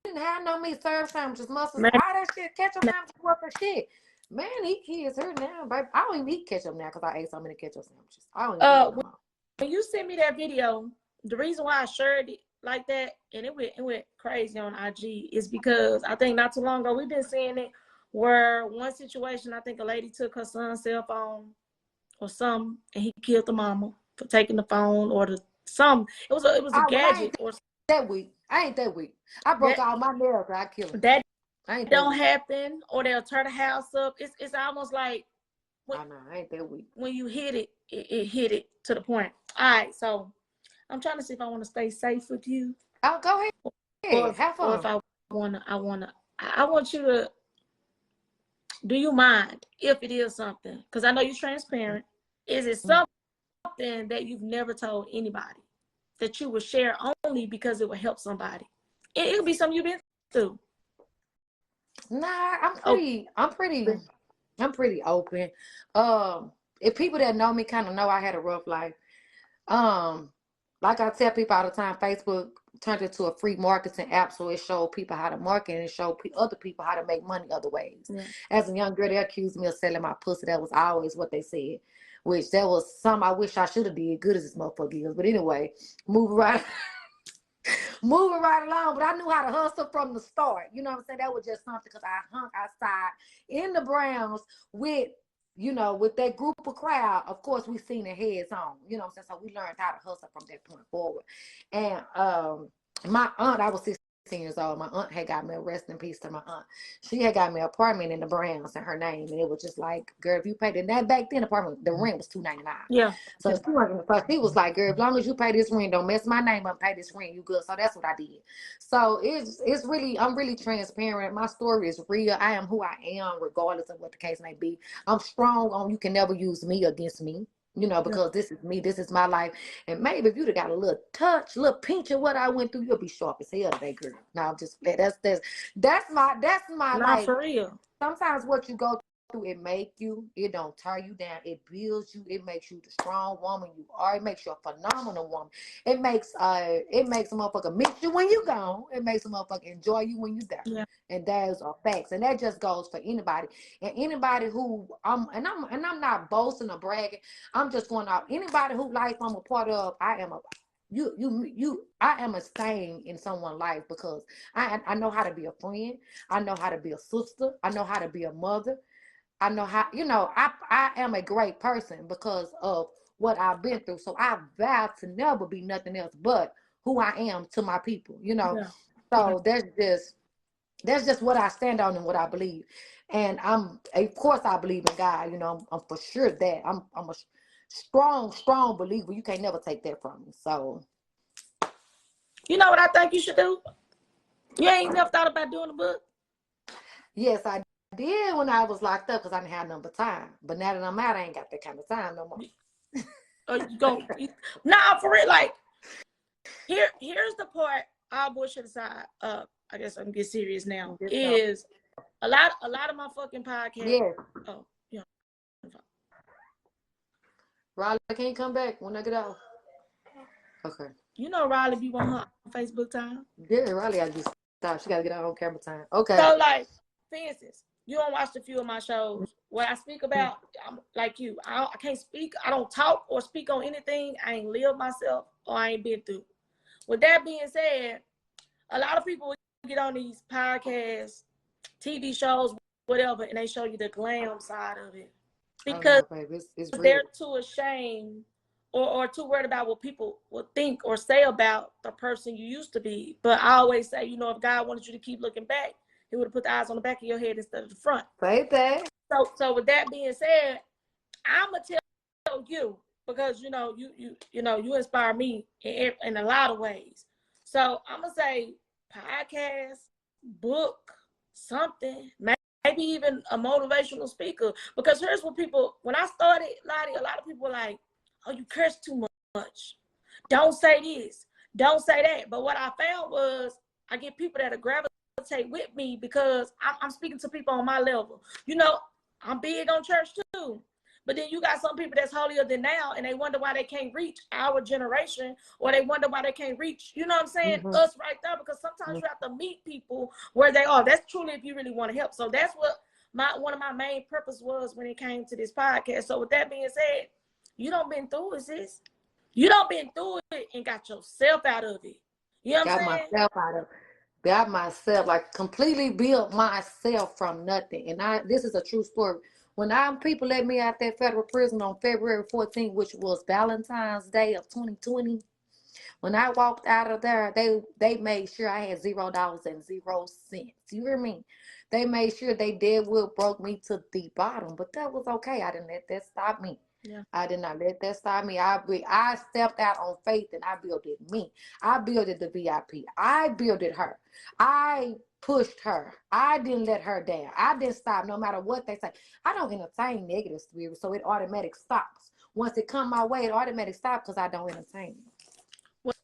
didn't have no meat serve sandwiches, mustard, all that shit, ketchup sandwiches, what the shit. Man, these kids here now, baby. I don't even eat ketchup now because I ate so many ketchup sandwiches. I don't even eat them. When you sent me that video, the reason why I shared it like that, and it went crazy on IG, is because I think not too long ago we've been seeing it where one situation, I think a lady took her son's cell phone or something, and he killed the mama for taking the phone or it was a gadget or that week. I ain't that week. I broke all my nails. I killed him. That don't happen, or they'll tear the house up. It's almost like I ain't that week. When you hit it, it hit it to the point. All right, so I'm trying to see if I want to stay safe with you. Oh, go ahead. Have fun. Or if I want you to. Do you mind if it is something? Because I know you're transparent. Is it something that you've never told anybody that you would share only because it would help somebody? It could be something you've been through. Nah, I'm pretty open. If people that know me kind of know I had a rough life. Like I tell people all the time, Facebook turned into a free marketing app, so it showed people how to market and it showed other people how to make money other ways. Yeah. As a young girl, they accused me of selling my pussy. That was always what they said, which that was something I wish I should have did, good as this motherfucker is. But anyway, moving right along. But I knew how to hustle from the start. You know what I'm saying? That was just something because I hung outside in the Browns with that group of crowd. Of course, we seen their heads on, what I'm saying? So we learned how to hustle from that point forward. And my aunt, I was 16 years old. My aunt had got me, rest in peace to my aunt. She had got me an apartment in the Browns in her name. And it was just like, girl, if you paid it, that back then apartment, the rent was $299. Yeah. So she was like, girl, as long as you pay this rent, don't mess my name up, pay this rent, you good. So that's what I did. So it's really, I'm really transparent. My story is real. I am who I am, regardless of what the case may be. I'm strong on you can never use me against me. Because this is me, this is my life. And maybe if you'd have got a little touch, little pinch of what I went through, you'll be sharp as hell today, girl. Now that's my Not life. For real. Sometimes what you go through, it don't tear you down. It builds you. It makes you the strong woman you are. It makes you a phenomenal woman. It makes a motherfucker miss you when you gone. It makes a motherfucker enjoy you when you there. Yeah. And those are facts. And that just goes for anybody. And anybody who I'm not boasting or bragging. I'm just going out. Anybody who life I'm a part of, I am a stain in someone's life because I know how to be a friend. I know how to be a sister. I know how to be a mother. I know how, I am a great person because of what I've been through. So I vow to never be nothing else but who I am to my people, Yeah. So that's just what I stand on and what I believe. And of course I believe in God, I'm for sure that I'm a strong believer. You can't never take that from me. So You know what I think you should do? You ain't never thought about doing a book? Yes, I did when I was locked up because I didn't have no time. But now that I'm out, I ain't got that kind of time no more. Or you go, nah, for real. Like, here's the part. All bullshit aside. I guess I can get serious now. Is a lot of my fucking podcasts. Yeah. Oh, yeah. Riley, can you come back when I get out? Okay. You know Riley be on her Facebook time. Yeah, Riley gotta be stop. She gotta get out on camera time. Okay. So like, for instance, you don't watch a few of my shows. What I speak about, I'm like you. I can't speak. I don't talk or speak on anything I ain't lived myself or I ain't been through. With that being said, a lot of people get on these podcasts, TV shows, whatever, and they show you the glam side of it because it's they're too ashamed or too worried about what people will think or say about the person you used to be. But I always say, you know, if God wanted you to keep looking back, he would have put the eyes on the back of your head instead of the front. Baby. So with that being said, I'm gonna tell you because you know you inspire me in a lot of ways. So I'm gonna say podcast, book, something, maybe even a motivational speaker. Because here's what people, when I started, Lottie, a lot of people were like, oh, you curse too much. Don't say this. Don't say that. But what I found was I get people that gravitate with me because I'm speaking to people on my level. You know, I'm big on church too. But then you got some people that's holier than thou, and they wonder why they can't reach our generation, or they wonder why they can't reach, you know what I'm saying, us right there, because sometimes you have to meet people where they are. That's truly if you really want to help. So that's what one of my main purpose was when it came to this podcast. So with that being said, you don't been through it, sis. You don't been through it and got yourself out of it. You know what I'm saying? Got myself out of it. Got myself, like completely built myself from nothing. And this is a true story. When people let me out that federal prison on February 14th, which was Valentine's Day of 2020, when I walked out of there, they made sure I had $0.00. You hear me? They made sure they broke me to the bottom, but that was okay. I didn't let that stop me. Yeah. I did not let that stop me. I stepped out on faith and I built it me. I built it the VIP. I built it her. I pushed her. I didn't let her down. I didn't stop no matter what they say. I don't entertain negative spirits, so it automatic stops. Once it come my way, it automatic stops because I don't entertain it.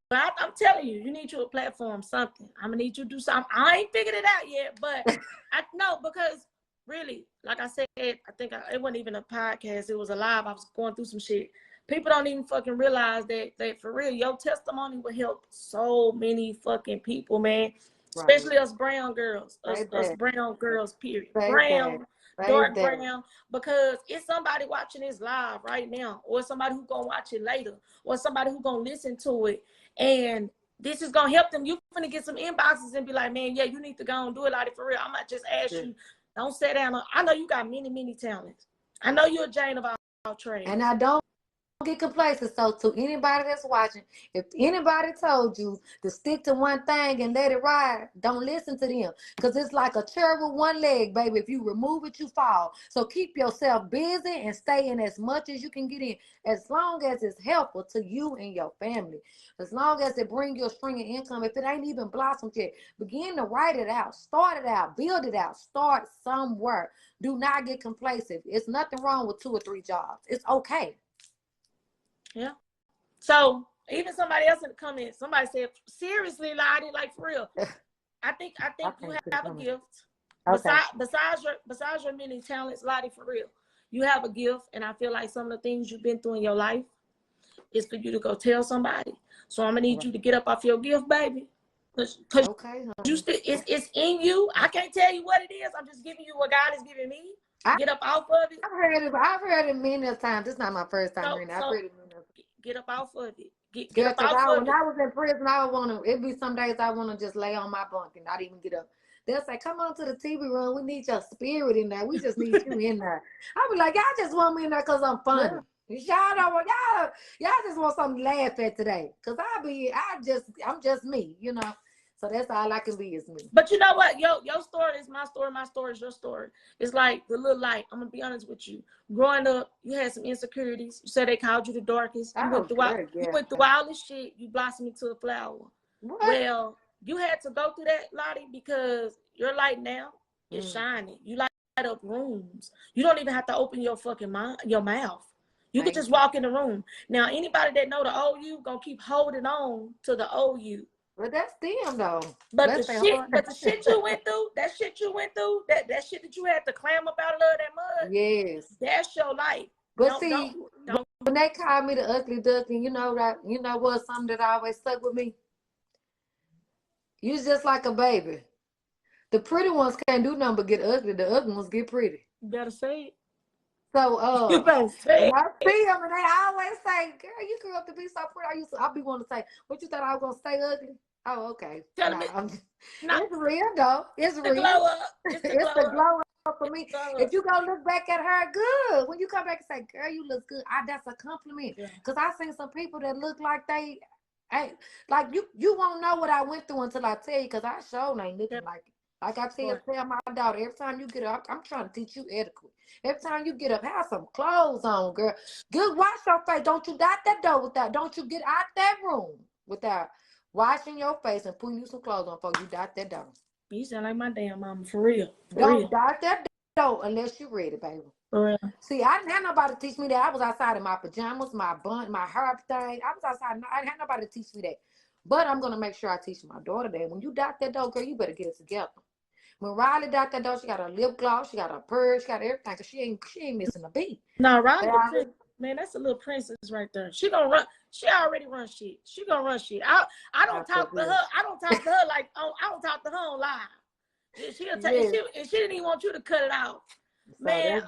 But I'm telling you, you need you a platform, something. I'm gonna need you to do something. I ain't figured it out yet, but I know because really, like I said, I think it wasn't even a podcast. It was a live. I was going through some shit. People don't even fucking realize that for real, your testimony will help so many fucking people, man. Right. Especially us brown girls, us brown girls, period. Brown, dark brown, because it's somebody watching this live right now, or somebody who's gonna watch it later, or somebody who's gonna listen to it. And this is gonna help them. You're gonna get some inboxes and be like, man, yeah, you need to go and do it, like for real. I might just ask you, don't sit down. I know you got many, many talents. I know you're a Jane of all trades. And I don't get complacent. So to anybody that's watching, if anybody told you to stick to one thing and let it ride, don't listen to them. Because it's like a chair with one leg, baby. If you remove it, you fall. So keep yourself busy and stay in as much as you can get in, as long as it's helpful to you and your family. As long as it brings you a string of income. If it ain't even blossomed yet, begin to write it out. Start it out. Build it out. Start somewhere. Do not get complacent. It's nothing wrong with 2 or 3 jobs. It's okay. Yeah. So even somebody else in the comments, somebody said, seriously, Lottie, like for real. I think you have a gift. Okay. Besides your many talents, Lottie, for real. You have a gift, and I feel like some of the things you've been through in your life is for you to go tell somebody. So I'm gonna need you to get up off your gift, baby. Cause you still it's in you. I can't tell you what it is. I'm just giving you what God is giving me. Get up off of it. I've heard it many times. It's not my first time hearing it. I've heard it many times. Get up off of it. Get up off of it. When I was in prison, I would want to. It'd be some days I want to just lay on my bunk and not even get up. They'll say, "Come on to the TV room. We need your spirit in there. We just need you in there." I'll be like, "Y'all just want me in there because I'm funny. Yeah. Y'all just want something to laugh at today. Cause I'm just me, you know." So that's all I can be is me. But you know what? Your story is my story. My story is your story. It's like the little light. I'm going to be honest with you. Growing up, you had some insecurities. You said they called you the darkest. You went through all this shit. You blossomed into a flower. What? Well, you had to go through that, Lottie, because your light now is shining. You light up rooms. You don't even have to open your fucking your mouth. You can just walk in the room. Now, anybody that know the old you gonna keep holding on to the old you. But that's them though. But the shit you went through, that shit that you had to climb up out of that mud. Yes. That's your life. But don't. When they call me the ugly duckling, you know what? Something that always stuck with me. You just like a baby. The pretty ones can't do nothing but get ugly. The ugly ones get pretty. You better say it. So you better say it. I see them and they always say, "Girl, you grew up to be so pretty." I'll be wanting to say, "What you thought I was gonna stay ugly?" Oh, okay. It's real though. It's real. Glow up. It's the glow up for me. If you go look back at her, good. When you come back and say, "Girl, you look good," that's a compliment. Because I seen some people that look like they ain't like you won't know what I went through until I tell you. Because I sure ain't looking like it. Like I tell my daughter, every time you get up, I'm trying to teach you etiquette. Every time you get up, have some clothes on, girl. Good, wash your face. Don't you dot that door without. Don't you get out that room without washing your face and putting you some clothes on before you dot that door. You sound like my damn mama, for real. Don't dot that door unless you're ready, baby. For real. See, I didn't have nobody to teach me that. I was outside in my pajamas, my bun, my hair thing. I was outside. I didn't have nobody to teach me that. But I'm gonna make sure I teach my daughter that. When you dot that door, girl, you better get it together. When Riley dot that door, she got her lip gloss, she got her purse, she got everything. Cause she ain't missing a beat. No, Riley, man, that's a little princess right there. She gonna run. She already run shit. She gonna run shit. I don't talk to her. I don't talk to her like I don't talk to her on live. She'll tell you. She didn't even want you to cut it out. So man,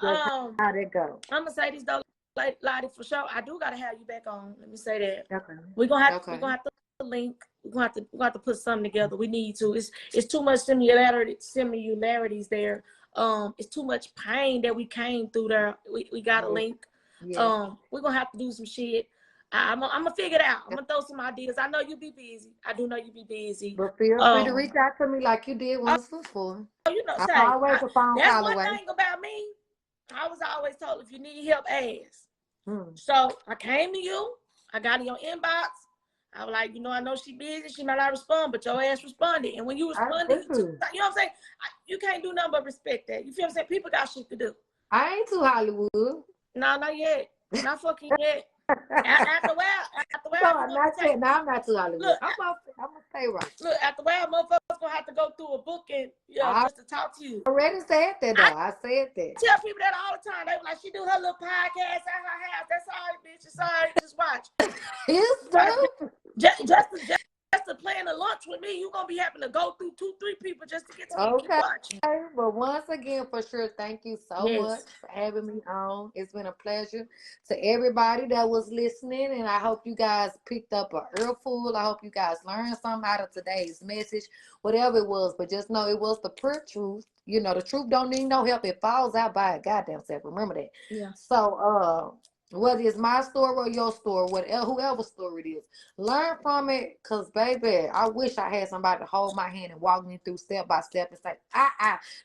how'd it go? I'm gonna say this though, like Lottie, for sure. I do gotta have you back on. Let me say that. Okay. We're gonna have to link. We're gonna have to put something together. We need to. It's too much similarities there. It's too much pain that we came through there. We got a link. Yeah. We're gonna have to do some shit. I'm gonna figure it out. I'm gonna throw some ideas. I know you be busy. I do know you be busy. But feel free to reach out to me like you did once before. You know, I'm always a phone that's call one away. thing about me. I was always told if you need help, ask. So I came to you. I got in your inbox. I was like, I know she busy. She might not respond, but your ass responded. And when you responded, you know what I'm saying? You can't do nothing but respect that. You feel what I'm saying? People got shit to do. I ain't too Hollywood. No, not yet. Not fucking yet. After a while. I'm not too Hollywood. Look, I'm gonna stay right. Look, after a while, motherfuckers gonna have to go through a book and just to talk to you. I already said that though. I said that. Tell people that all the time. They were like, she do her little podcast at her house. That's all right, bitch. It's all right. Just watch. Just to plan a lunch with me, you're gonna be having to go through 2-3 people just to get to me. Keep watching. But once again, for sure, thank you so much for having me on. It's been a pleasure to everybody that was listening, and I hope you guys picked up an earful. I hope you guys learned something out of today's message, whatever it was. But just know it was the pure truth. The truth don't need no help. It falls out by a goddamn self. Remember that. Yeah. So, whether it's my story or your story, whoever's story it is, learn from it. Because, baby, I wish I had somebody to hold my hand and walk me through step by step and say,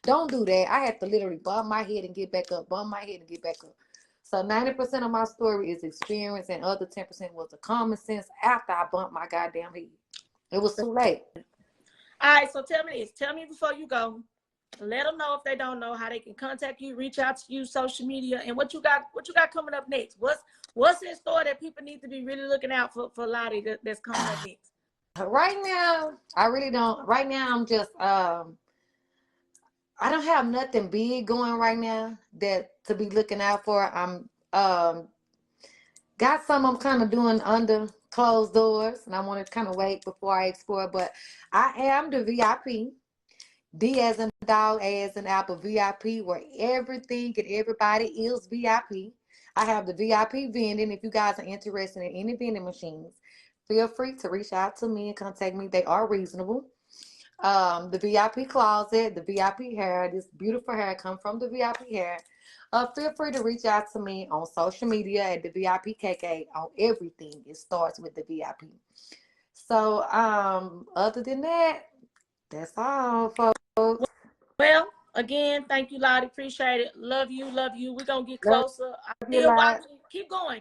don't do that. I had to literally bump my head and get back up, bump my head and get back up. So 90% of my story is experience, and other 10% was the common sense after I bumped my goddamn head. It was too late. All right, so tell me this. Tell me before you go. Let them know if they don't know how they can contact you, reach out to you, social media, and what you got coming up next. What's in store that people need to be really looking out for Lottie that's coming up next? Right now, I really don't. Right now, I'm just I don't have nothing big going right now that to be looking out for. I'm got some I'm kind of doing under closed doors, and I want to kind of wait before I explore. But I am the VIP. D as in dog, A as in apple, VIP, where everything and everybody is VIP. I have the VIP vending. If you guys are interested in any vending machines, feel free to reach out to me and contact me. They are reasonable. The VIP closet, the VIP hair, this beautiful hair come from the VIP hair. Feel free to reach out to me on social media at the VIP KK on everything. It starts with the VIP. So, other than that, that's all, folks. Well, again, thank you, Lottie. Appreciate it. Love you. We're going to get closer. I'm still watching. keep going,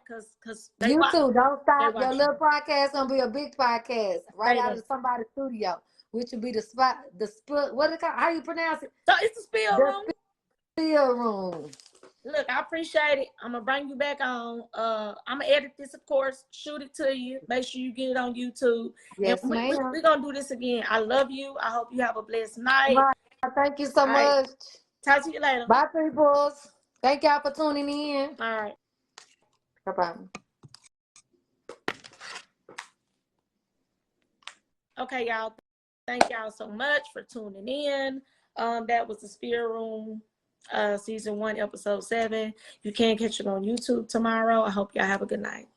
cause You too. Don't stop. Your watch. little podcast gonna be a big podcast right out of somebody's studio, which would be the spot, what it called? How you pronounce it? So it's the spill room. Spill room. Look, I appreciate it. I'm gonna bring you back on. I'm gonna edit this, of course, shoot it to you. Make sure you get it on YouTube. Yes, and ma'am. we're gonna do this again. I love you. I hope you have a blessed night. Bye. Thank you so much. Talk to you later. Bye, peoples. Thank y'all for tuning in. All right. Bye-bye. Okay, y'all. Thank y'all so much for tuning in. That was the Spirit Room, season 1, episode 7. You can catch it on YouTube tomorrow. I hope y'all have a good night.